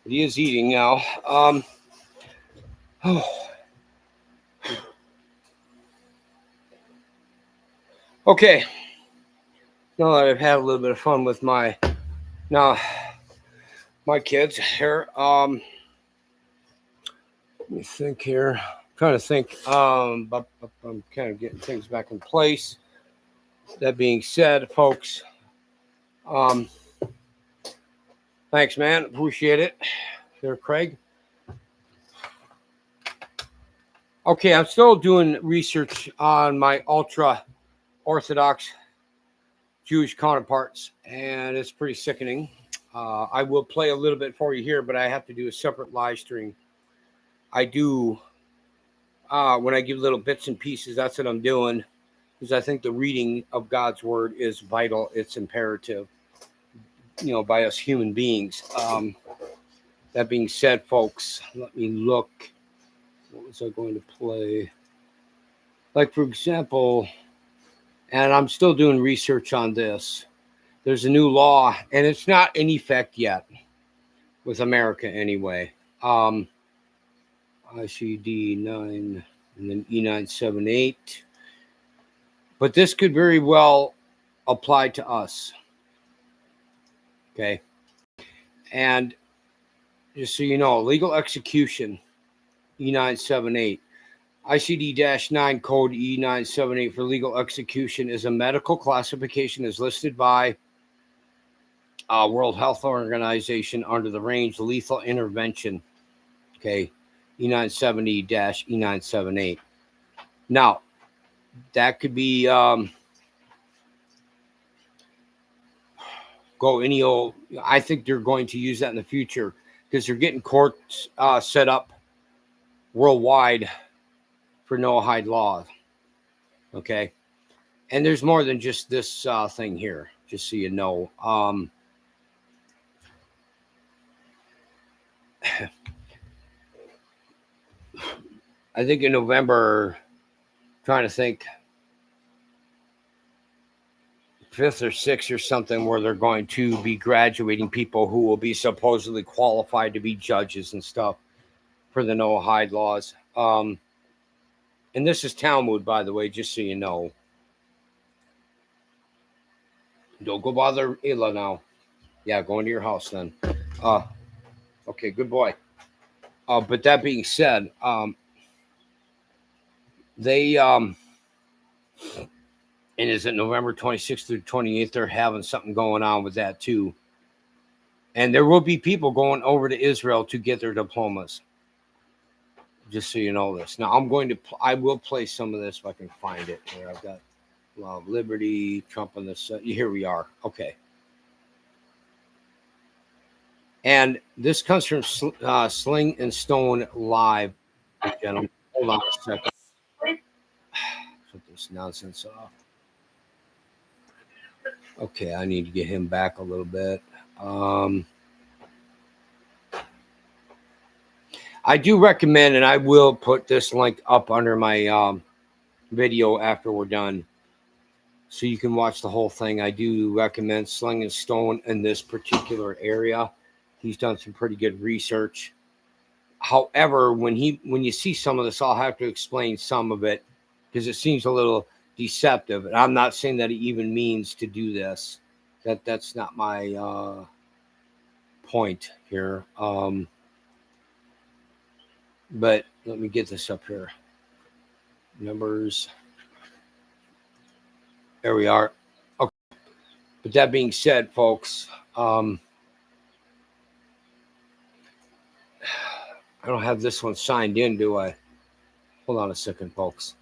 But he is eating now. Okay. Now that I've had a little bit of fun with my kids here, let me think here. I'm trying to think. But I'm kind of getting things back in place. That being said, folks, Thanks, man. Appreciate it. There, Craig. Okay, I'm still doing research on my ultra-Orthodox Jewish counterparts, and it's pretty sickening. I will play a little bit for you here, but I have to do a separate live stream. I do, when I give little bits and pieces, that's what I'm doing, because I think the reading of God's word is vital. It's imperative, by us human beings. That being said, folks, let me look. What was I going to play? Like, for example, and I'm still doing research on this. There's a new law, and it's not in effect yet with America anyway. ICD 9 and then E978. But this could very well apply to us. Okay. And just so you know, legal execution, E978. ICD-9 code E978 for legal execution is a medical classification as listed by World Health Organization under the range lethal intervention. Okay, E970-E978. Now, that could be go any old. I think they're going to use that in the future because they're getting courts set up worldwide for no-hide law. Okay, and there's more than just this thing here, just so you know. I think in November, trying to think, 5th or 6th or something, where they're going to be graduating people who will be supposedly qualified to be judges and stuff for the no-hide laws. And this is Talmud, by the way, just so you know. Don't go bother Ela now. Yeah, go into your house then. Okay, good boy. But that being said, they and is it November 26th through 28th? They're having something going on with that too. And there will be people going over to Israel to get their diplomas. Just so you know this. Now I will play some of this if I can find it. Here I've got Law of Liberty, Trump on this. Here we are. Okay. And this comes from Sling and Stone Live, gentlemen. Hold on a second. Put this nonsense off. Okay, I need to get him back a little bit. I do recommend, and I will put this link up under my video after we're done, so you can watch the whole thing. I do recommend Sling and Stone in this particular area. He's done some pretty good research. However, when you see some of this, I'll have to explain some of it because it seems a little deceptive. And I'm not saying that it even means to do this. That's not my point here. But let me get this up here. Numbers. There we are. Okay. But that being said, folks, I don't have this one signed in, do I? Hold on a second, folks.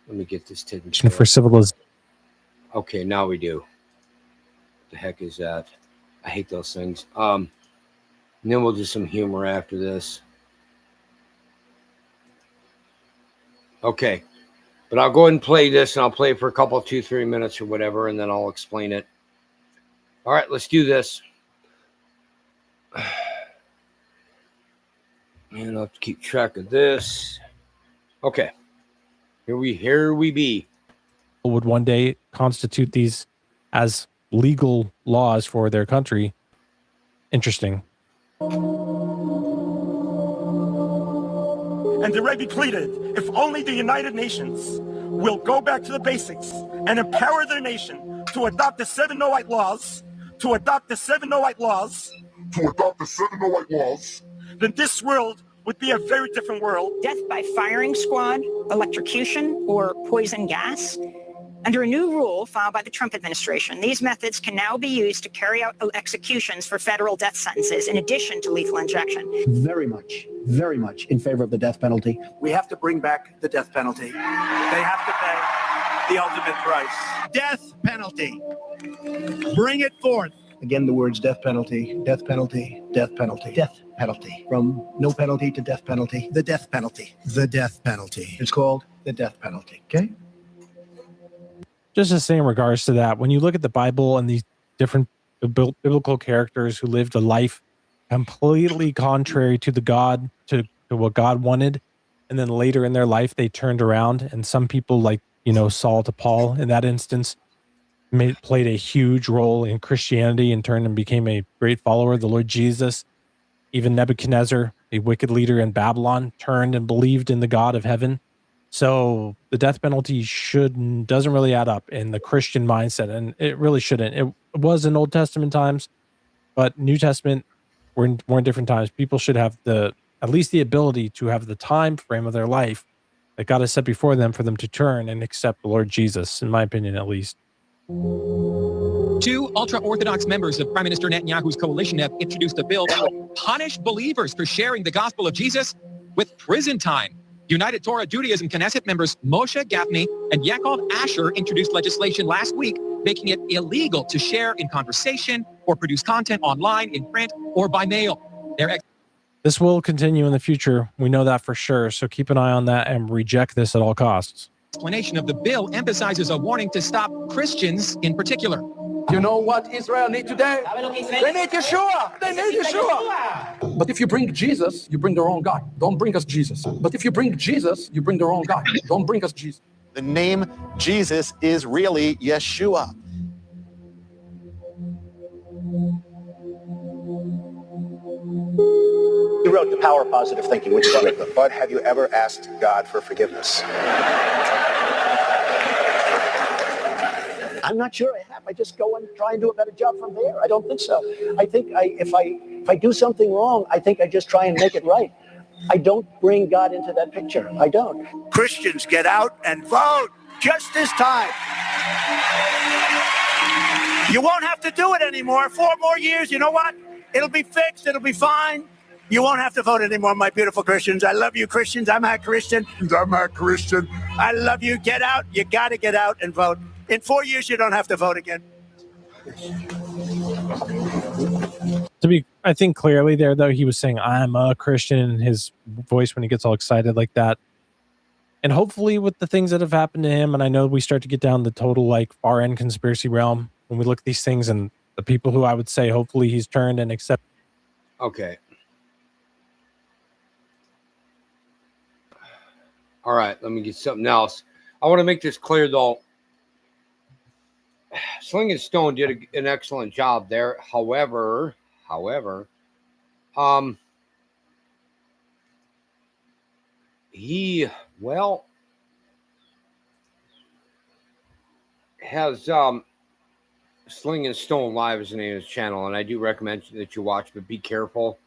Let me get this taken care of. For civilization. Okay, now we do. The heck is that? I hate those things. And then we'll do some humor after this. Okay, but I'll go ahead and play this, and I'll play it for a couple, 2-3 minutes or whatever, and then I'll explain it. All right, let's do this. And I'll have to keep track of this. Okay, here we be. Would one day constitute these as legal laws for their country. Interesting. And the Rebbe pleaded, if only the United Nations will go back to the basics and empower their nation to adopt the 7 Noahide laws, then this world would be a very different world. Death by firing squad, electrocution, or poison gas Under a new rule filed by the Trump administration, these methods can now be used to carry out executions for federal death sentences in addition to lethal injection. Very much in favor of the death penalty. We have to bring back the death penalty. They have to pay the ultimate price. Death penalty. Bring it forth. Again, the words death penalty, death penalty, death penalty, death penalty. From no penalty to death penalty, the death penalty, the death penalty. It's called the death penalty, okay? Just to say in regards to that, when you look at the Bible and these different biblical characters who lived a life completely contrary to to what God wanted, and then later in their life they turned around, and some people like, Saul to Paul in that instance played a huge role in Christianity and turned and became a great follower of the Lord Jesus. Even Nebuchadnezzar, a wicked leader in Babylon, turned and believed in the God of heaven. So the death penalty doesn't really add up in the Christian mindset, and it really shouldn't. It was in Old Testament times, but New Testament, we're in different times. People should have at least the ability to have the time frame of their life that God has set before them for them to turn and accept the Lord Jesus, in my opinion, at least. Two ultra-Orthodox members of Prime Minister Netanyahu's coalition have introduced a bill that will punish believers for sharing the gospel of Jesus with prison time. United Torah Judaism Knesset members Moshe Gafni and Yaakov Asher introduced legislation last week making it illegal to share in conversation or produce content online, in print, or by mail. This will continue in the future. We know that for sure. So keep an eye on that and reject this at all costs. Explanation of the bill emphasizes a warning to stop Christians in particular. You know what Israel need today? They need Yahshua. They need Yahshua. But if you bring Jesus, you bring the wrong God. Don't bring us Jesus. But if you bring Jesus, you bring the wrong God. Don't bring us Jesus. The name Jesus is really Yeshua. You wrote The Power of Positive Thinking, which is a great book. But have you ever asked God for forgiveness? I'm not sure I have. I just go and try and do a better job from there. I don't think so. I think if I do something wrong, I think I just try and make it right. I don't bring God into that picture. I don't. Christians, get out and vote just this time. You won't have to do it anymore. 4 more years, you know what? It'll be fixed. It'll be fine. You won't have to vote anymore, my beautiful Christians. I love you, Christians. I'm a Christian. I love you. Get out. You got to get out and vote. In 4 years, you don't have to vote again. To be, I think clearly there, though, he was saying, I'm a Christian in his voice when he gets all excited like that. And hopefully with the things that have happened to him, and I know we start to get down the total like far end conspiracy realm when we look at these things, and the people who I would say hopefully he's turned and accepted. Okay. All right, let me get something else. I want to make this clear, though. Sling and Stone did an excellent job there. However, he, well, has Sling and Stone Live is the name of his channel, and I do recommend that you watch, but be careful.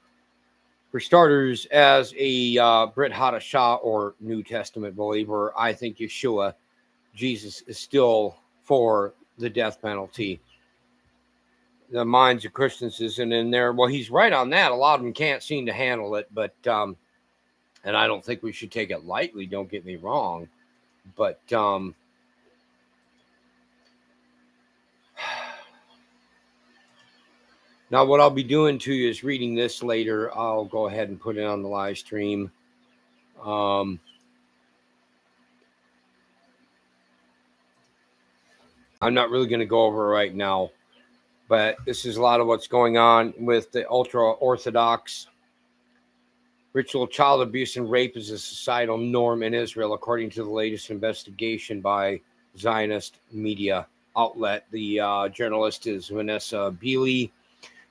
For starters, as a Brit Hadashah or New Testament believer, I think Yeshua, Jesus, is still for the death penalty. The minds of Christians isn't in there. Well, he's right on that. A lot of them can't seem to handle it, but and I don't think we should take it lightly. Don't get me wrong, but now what I'll be doing to you is reading this later. I'll go ahead and put it on the live stream. I'm not really going to go over it right now, but this is a lot of what's going on with the ultra-Orthodox. Ritual child abuse and rape is a societal norm in Israel, according to the latest investigation by Zionist media outlet. The journalist is Vanessa Beeley.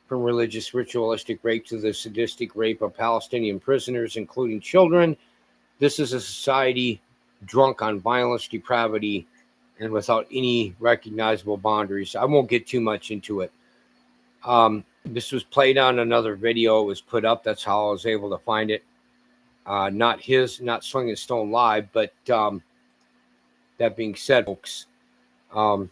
From religious ritualistic rape to the sadistic rape of Palestinian prisoners, including children, this is a society drunk on violence, depravity, and without any recognizable boundaries. I won't get too much into it. This was played on another video. It was put up. That's how I was able to find it. Not Sling and Stone Live, but that being said, folks, I'll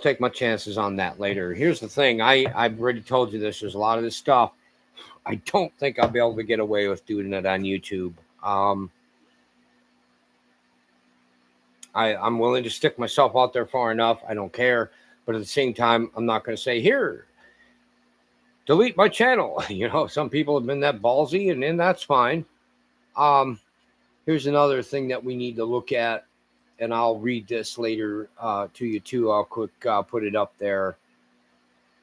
take my chances on that later. Here's the thing. I've already told you this. There's a lot of this stuff. I don't think I'll be able to get away with doing it on YouTube. I'm willing to stick myself out there far enough. I don't care. But at the same time, I'm not going to say, here, delete my channel. You know, some people have been that ballsy, and then that's fine. Here's another thing that we need to look at, and I'll read this later to you too. I'll quick put it up there.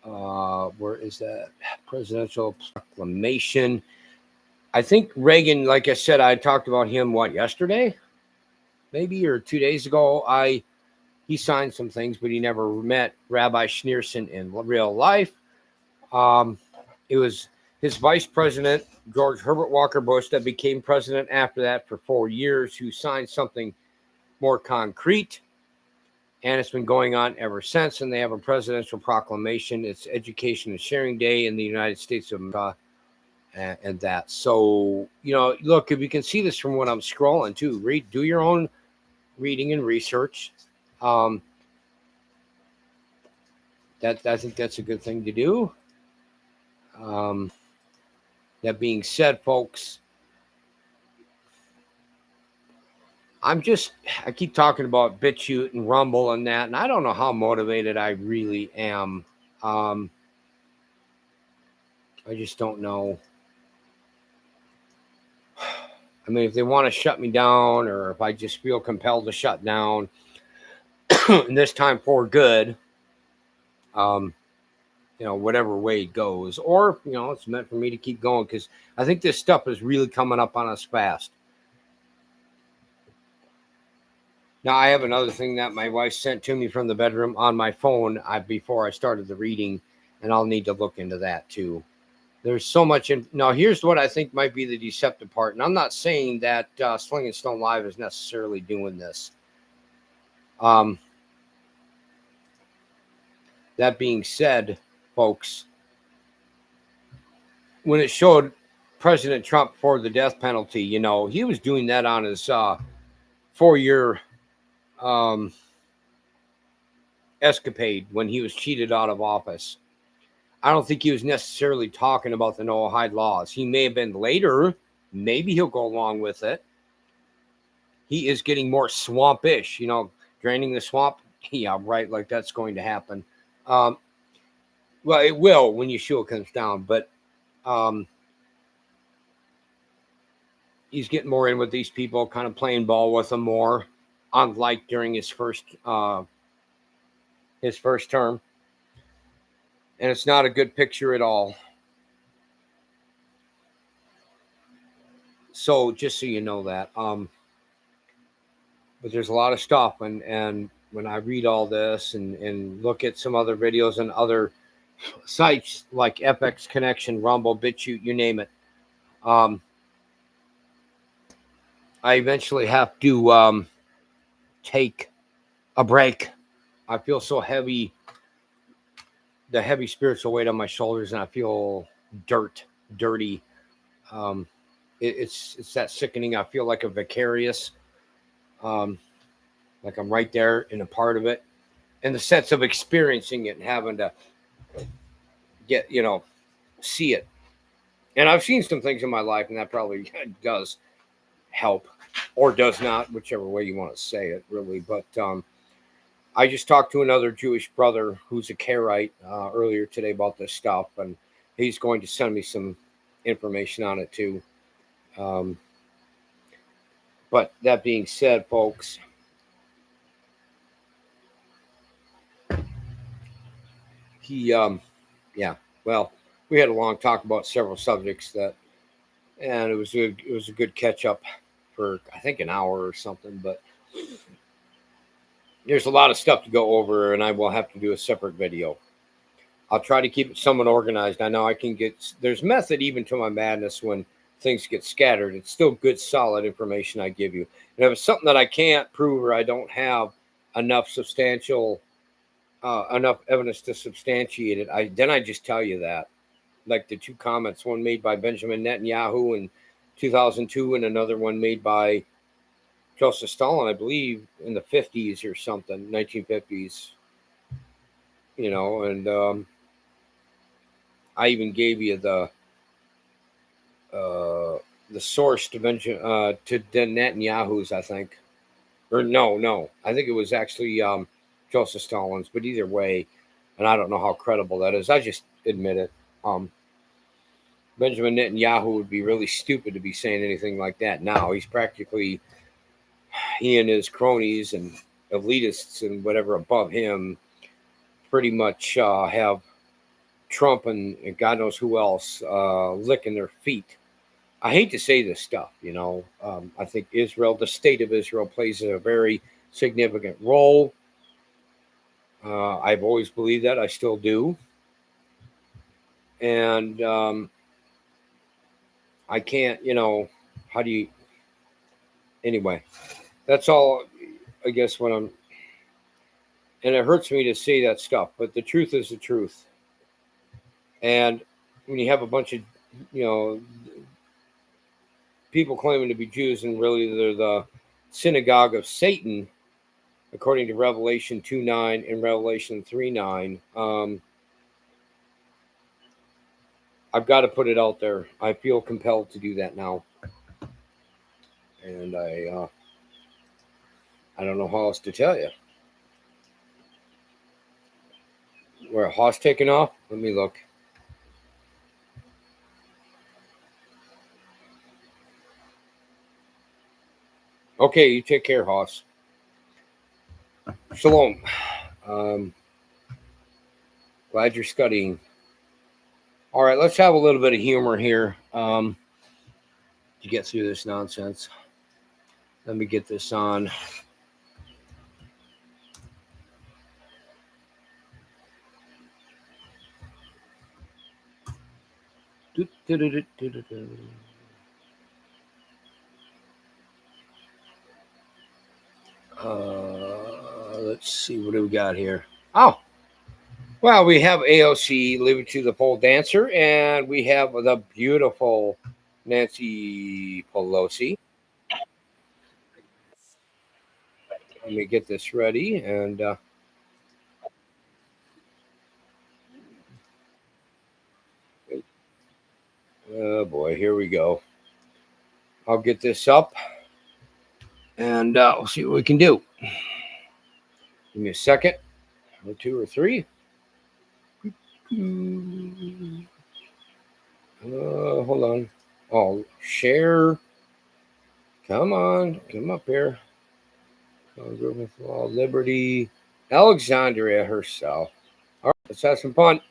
Where is that? Presidential proclamation. I think Reagan, like I said, I talked about him, yesterday? Maybe, or 2 days ago. He signed some things, but he never met Rabbi Schneerson in real life. It was his vice president, George Herbert Walker Bush, that became president after that for 4 years, who signed something more concrete. And it's been going on ever since. And they have a presidential proclamation. It's Education and Sharing Day in the United States of America. And that. So, you know, look, if you can see this from what I'm scrolling too, do your own reading and research. I think that's a good thing to do. That being said, folks, I keep talking about BitChute and Rumble and that, and I don't know how motivated I really am. I just don't know. I mean, if they want to shut me down, or if I just feel compelled to shut down, and this time for good, you know, whatever way it goes, or, you know, it's meant for me to keep going, because I think this stuff is really coming up on us fast. Now, I have another thing that my wife sent to me from the bedroom on my phone before I started the reading, and I'll need to look into that too. There's so much. Now, here's what I think might be the deceptive part. And I'm not saying that Sling and Stone Live is necessarily doing this. That being said, folks, when it showed President Trump for the death penalty, you know, he was doing that on his 4-year escapade when he was cheated out of office. I don't think he was necessarily talking about the Noahide laws. He may have been later. Maybe he'll go along with it. He is getting more swampish, you know, draining the swamp. Yeah, right. Like that's going to happen. Well, it will when Yahshua comes down, but he's getting more in with these people, kind of playing ball with them more, unlike during his first term. And it's not a good picture at all. So just so you know that. But there's a lot of stuff. And when I read all this and look at some other videos and other sites like FX Connection, Rumble, BitChute, you name it, I eventually have to take a break. I feel so heavy. The heavy spiritual weight on my shoulders, and I feel dirty. It's that sickening. I feel like a vicarious, like I'm right there in a part of it, in the sense of experiencing it and having to get, you know, see it. And I've seen some things in my life, and that probably does help, or does not, whichever way you want to say it, really. But I just talked to another Jewish brother who's a Karaite earlier today about this stuff, and he's going to send me some information on it too. But that being said, folks, well, we had a long talk about several subjects and it was a good catch up for, I think, an hour or something, but there's a lot of stuff to go over, and I will have to do a separate video. I'll try to keep it somewhat organized. I know there's method even to my madness when things get scattered. It's still good, solid information I give you. And if it's something that I can't prove or I don't have enough enough evidence to substantiate it, then I just tell you that. Like the 2 comments, one made by Benjamin Netanyahu in 2002 and another one made by Joseph Stalin, I believe, in the 50s or something, 1950s. You know, and I even gave you the source to mention to Netanyahu's, I think, or no, I think it was actually Joseph Stalin's. But either way, and I don't know how credible that is. I just admit it. Benjamin Netanyahu would be really stupid to be saying anything like that now. He's practically, he and his cronies and elitists and whatever above him pretty much have Trump and God knows who else licking their feet. I hate to say this stuff, you know. I think Israel, the state of Israel, plays a very significant role. I've always believed that. I still do. And I can't, you know, how do you... Anyway, that's all, I guess, what I'm... And it hurts me to say that stuff, but the truth is the truth. And when you have a bunch of, you know, people claiming to be Jews and really they're the synagogue of Satan, according to Revelation 2:9 and Revelation 3:9, I've got to put it out there. I feel compelled to do that now. And I don't know how else to tell you. Where a horse taking off? Let me look. Okay, you take care, Hoss. Shalom. Glad you're studying. All right, let's have a little bit of humor here to get through this nonsense. Let me get this on. Let's see, what do we got here? Oh, well, we have AOC, Leave It to the Pole Dancer, and we have the beautiful Nancy Pelosi. Let me get this ready, and oh boy, here we go. I'll get this up, and we'll see what we can do. Give me a second, or two or three. Hold on. Oh, share. Come on, come up here. Liberty, Alexandria herself. All right, let's have some fun.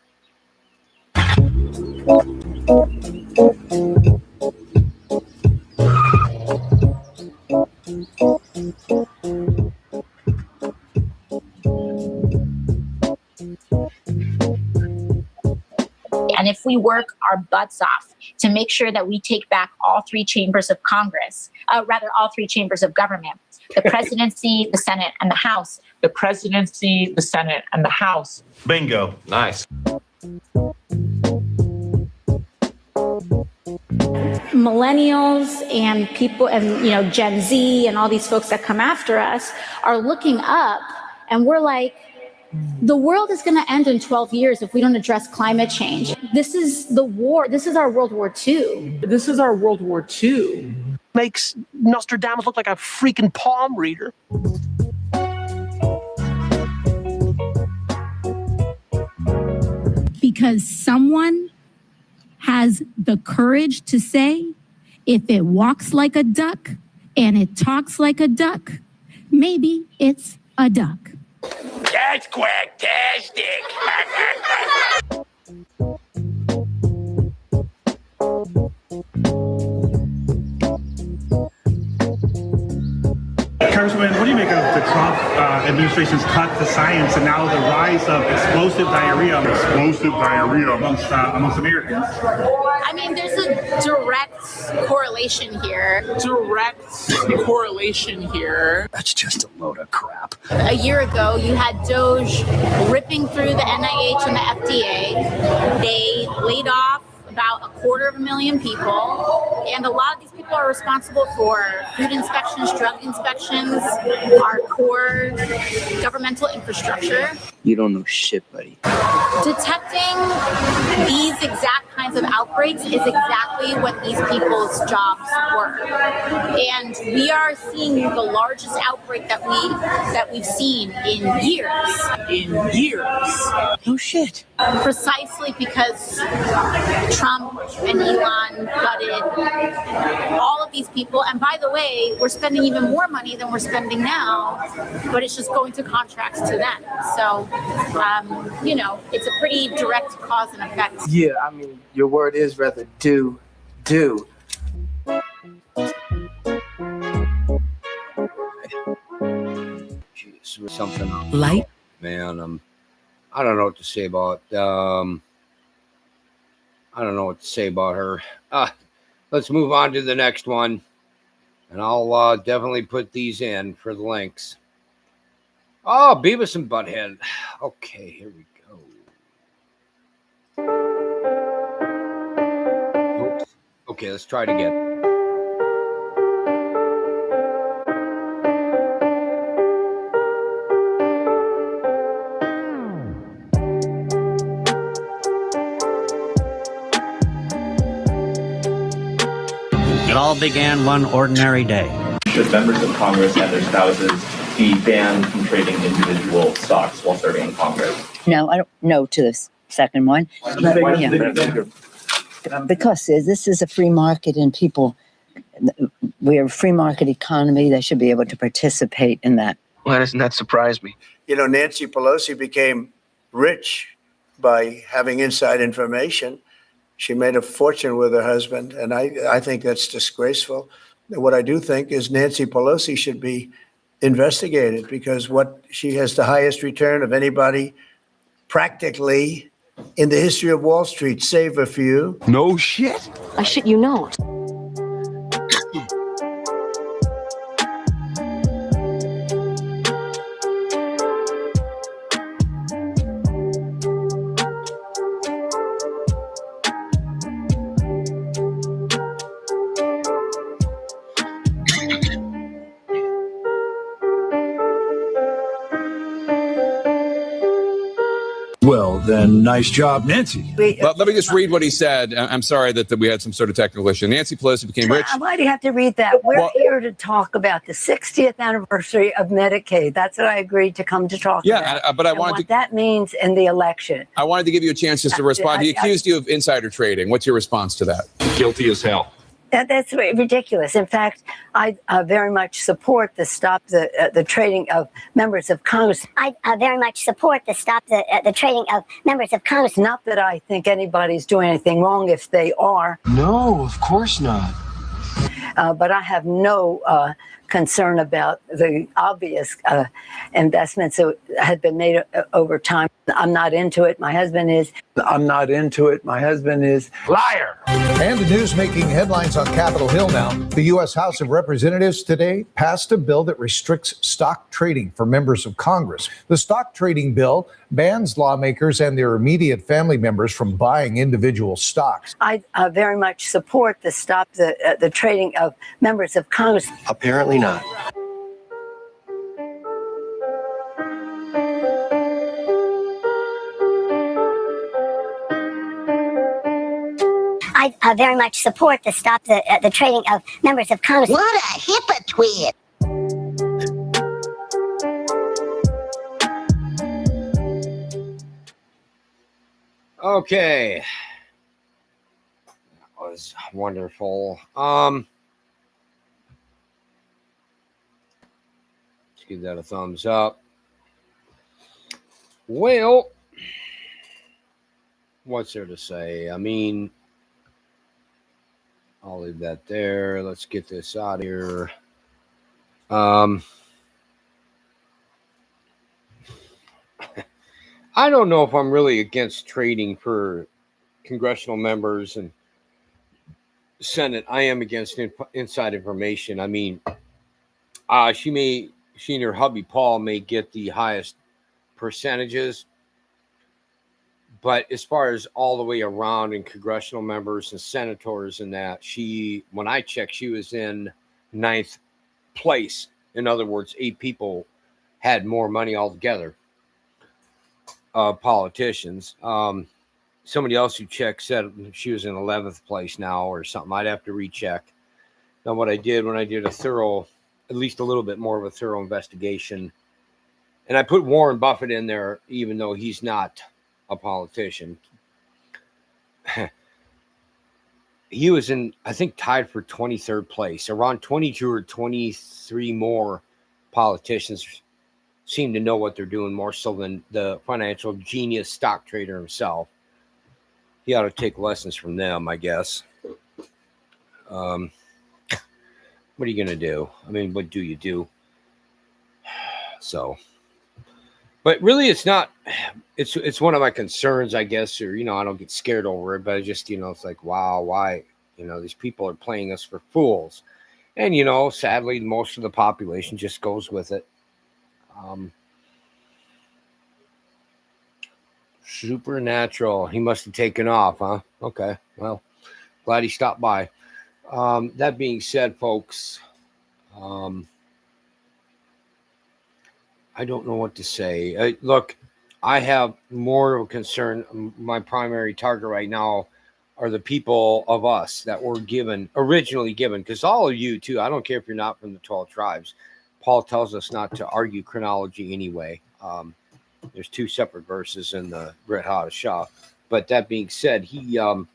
And if we work our butts off to make sure that we take back all three chambers of Congress, all three chambers of government, the presidency, the Senate, and the House. The presidency, the Senate, and the House. Bingo. Nice. Millennials and people and, Gen Z and all these folks that come after us are looking up, and we're like, the world is going to end in 12 years if we don't address climate change. This is the war. This is our World War II. This is our World War II. Makes Nostradamus look like a freaking palm reader. Because someone has the courage to say, if it walks like a duck and it talks like a duck, maybe it's a duck. That's quacktastic. Congressman, what do you make of the Trump administration's cut to science and now the rise of explosive diarrhea amongst Americans? I mean, there's a direct correlation here. That's just a load of crap. A year ago, you had Doge ripping through the NIH and the FDA. They laid off about 250,000 people, and a lot of these people are responsible for food inspections, drug inspections, our core governmental infrastructure. You don't know shit, buddy. Detecting these exact kinds of outbreaks is exactly what these people's jobs were. And we are seeing the largest outbreak that we've seen in years. In years? No shit. Precisely because Trump and Elon gutted all of these people. And by the way, we're spending even more money than we're spending now, but it's just going to contracts to them. So, it's a pretty direct cause and effect. Yeah, I mean, your word is rather do. Jeez, something else. Light. Man, I don't know what to say about. I don't know what to say about her. Let's move on to the next one, and I'll definitely put these in for the links. Oh, Beavis and Butthead. Okay, here we go. Oops. Okay, let's try it again. It all began one ordinary day. Should members of Congress and their spouses be banned from trading individual stocks while serving in Congress? No, I don't know to this second one. Because this is a free market and people, we're a free market economy. They should be able to participate in that. Why doesn't that surprise me? Nancy Pelosi became rich by having inside information. She made a fortune with her husband, and I think that's disgraceful. What I do think is Nancy Pelosi should be investigated because she has the highest return of anybody practically in the history of Wall Street, save a few. No shit. I shit you not. Well, then, nice job, Nancy. Let me just read what he said. I'm sorry that we had some sort of technical issue. Nancy Pelosi became rich. Why do you have to read that? We're here to talk about the 60th anniversary of Medicaid. That's what I agreed to come to talk about. Yeah, but I wanted what that means in the election. I wanted to give you a chance just to respond. He accused you of insider trading. What's your response to that? Guilty as hell. That's ridiculous. In fact, I very much support the stop the trading of members of Congress. I very much support the stop the trading of members of Congress. Not that I think anybody's doing anything wrong if they are. No, of course not. But I have no concern about the obvious investments that had been made over time. I'm not into it. My husband is. I'm not into it. My husband is. Liar! And the news making headlines on Capitol Hill now. The U.S. House of Representatives today passed a bill that restricts stock trading for members of Congress. The stock trading bill bans lawmakers and their immediate family members from buying individual stocks. I very much support the stop the trading of members of Congress. Apparently not. I very much support the stop the trading of members of Congress. What a hypocrite! Okay. That was wonderful. Let's give that a thumbs up. Well, what's there to say? I mean, I'll leave that there. Let's get this out of here. I don't know if I'm really against trading for congressional members and Senate. I am against inside information. I mean, she and her hubby Paul may get the highest percentages, But as far as all the way around in congressional members and senators and that, when I checked, she was in 9th place. In other words, 8 people had more money altogether. Politicians. Somebody else who checked said she was in 11th place now or something. I'd have to recheck. Now, what I did when I did at least a little bit more of a thorough investigation, and I put Warren Buffett in there, even though he's not a politician. He was in, I think, tied for 23rd place. Around 22 or 23 more politicians seem to know what they're doing more so than the financial genius stock trader himself. He ought to take lessons from them, I guess. What are you going to do? I mean, what do you do? So, but really it's not, it's one of my concerns, I guess, or, I don't get scared over it, but I just, it's like, wow, why, these people are playing us for fools. And, sadly, most of the population just goes with it. Supernatural. He must have taken off, huh? Okay. Well, glad he stopped by. That being said, folks, I don't know what to say. Look, I have more of a concern. My primary target right now are the people of us that were originally given, because all of you too, I don't care if you're not from the 12 tribes. Paul tells us not to argue chronology anyway. There's 2 separate verses in the Brit Hadashah. But that being said, the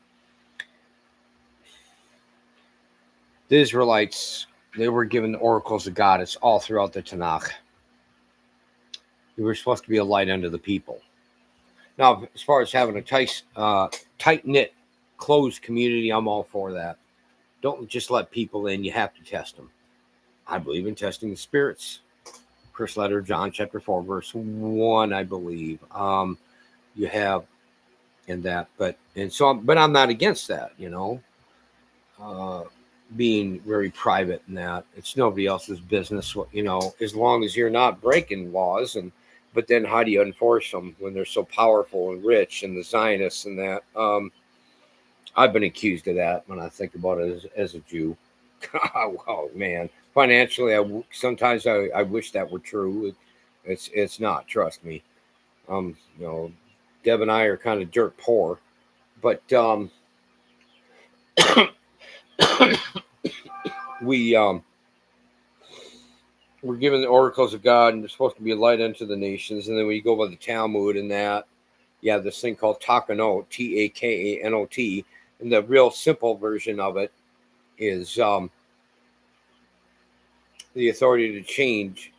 Israelites, they were given the oracles of God. It's all throughout the Tanakh. We were supposed to be a light unto the people. Now, as far as having a tight-knit, closed community, I'm all for that. Don't just let people in. You have to test them. I believe in testing the spirits. First letter, John chapter 4, verse 1, I believe. You have in that, but I'm not against that, being very private in that. It's nobody else's business, as long as you're not breaking laws. But then how do you enforce them when they're so powerful and rich, and the Zionists and that? I've been accused of that when I think about it as a Jew. Oh man, financially, sometimes I wish that were true. It's not. Trust me. Deb and I are kind of dirt poor, but we're given the oracles of God, and they're supposed to be a light unto the nations. And then when you go by the Talmud and that, you have this thing called Takanot, Takanot, and the real simple version of it is the authority to change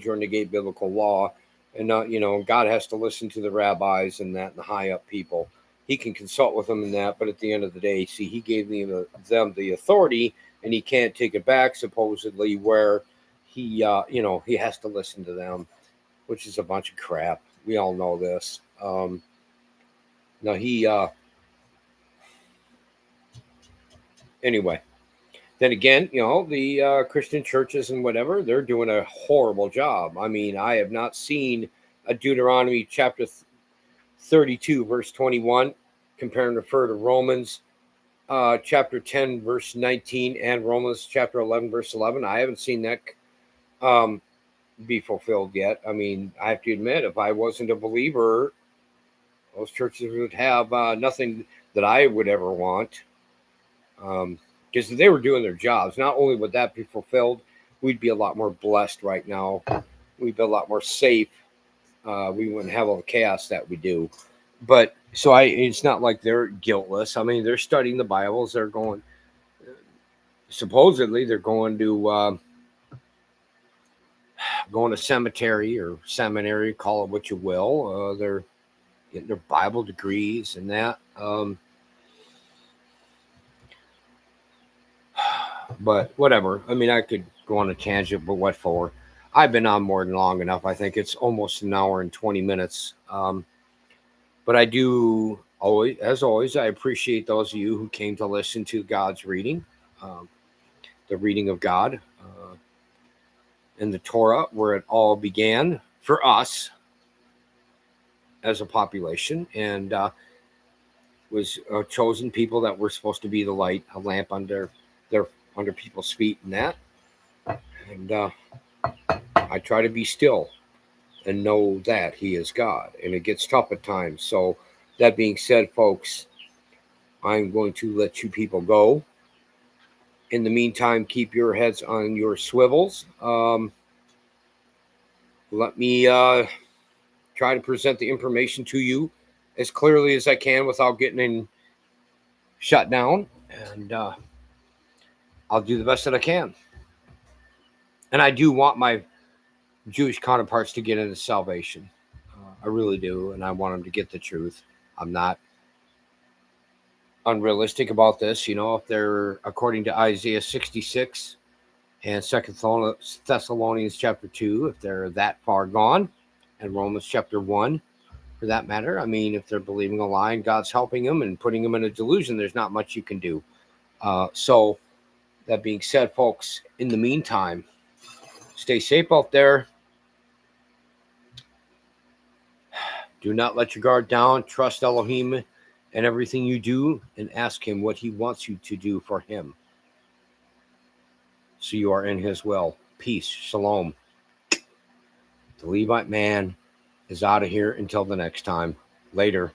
or negate biblical law. And not, God has to listen to the rabbis and that, and the high up people. He can consult with them in that, but at the end of the day, see, he gave them the authority, and he can't take it back, supposedly, where he has to listen to them, which is a bunch of crap. We all know this. Anyway, then again, the Christian churches and whatever, they're doing a horrible job. I mean, I have not seen a Deuteronomy chapter 32, verse 21, compare and refer to Romans chapter 10, verse 19, and Romans chapter 11, verse 11. I haven't seen that be fulfilled yet. I mean, I have to admit, if I wasn't a believer, those churches would have nothing that I would ever want. Because if they were doing their jobs, not only would that be fulfilled, we'd be a lot more blessed right now. We'd be a lot more safe. We wouldn't have all the chaos that we do. But so it's not like they're guiltless. I mean, they're studying the Bibles. They're going, supposedly they're going to cemetery or seminary, call it what you will. They're getting their Bible degrees and that. But whatever. I mean, I could go on a tangent, but what for? I've been on more than long enough. I think it's almost an hour and 20 minutes. But I do as always, I appreciate those of you who came to listen to God's reading, the reading of God in the Torah, where it all began for us. as a population, and was chosen people that were supposed to be the light, a lamp under people's feet, and that. And I try to be still and know that He is God, and it gets tough at times. So that being said, folks, I'm going to let you people go. In the meantime, keep your heads on your swivels. Let me try to present the information to you as clearly as I can without getting shut down. And I'll do the best that I can. And I do want my Jewish counterparts to get into salvation. I really do. And I want them to get the truth. I'm not unrealistic about this. You know, if they're according to Isaiah 66 and 2 Thessalonians chapter 2, if they're that far gone, and Romans chapter 1, for that matter. I mean, if they're believing a lie and God's helping them and putting them in a delusion, there's not much you can do. So that being said, folks, in the meantime, stay safe out there. Do not let your guard down. Trust Elohim in everything you do and ask Him what He wants you to do for Him, so you are in His will. Peace. Shalom. The Levite man is out of here until the next time. Later.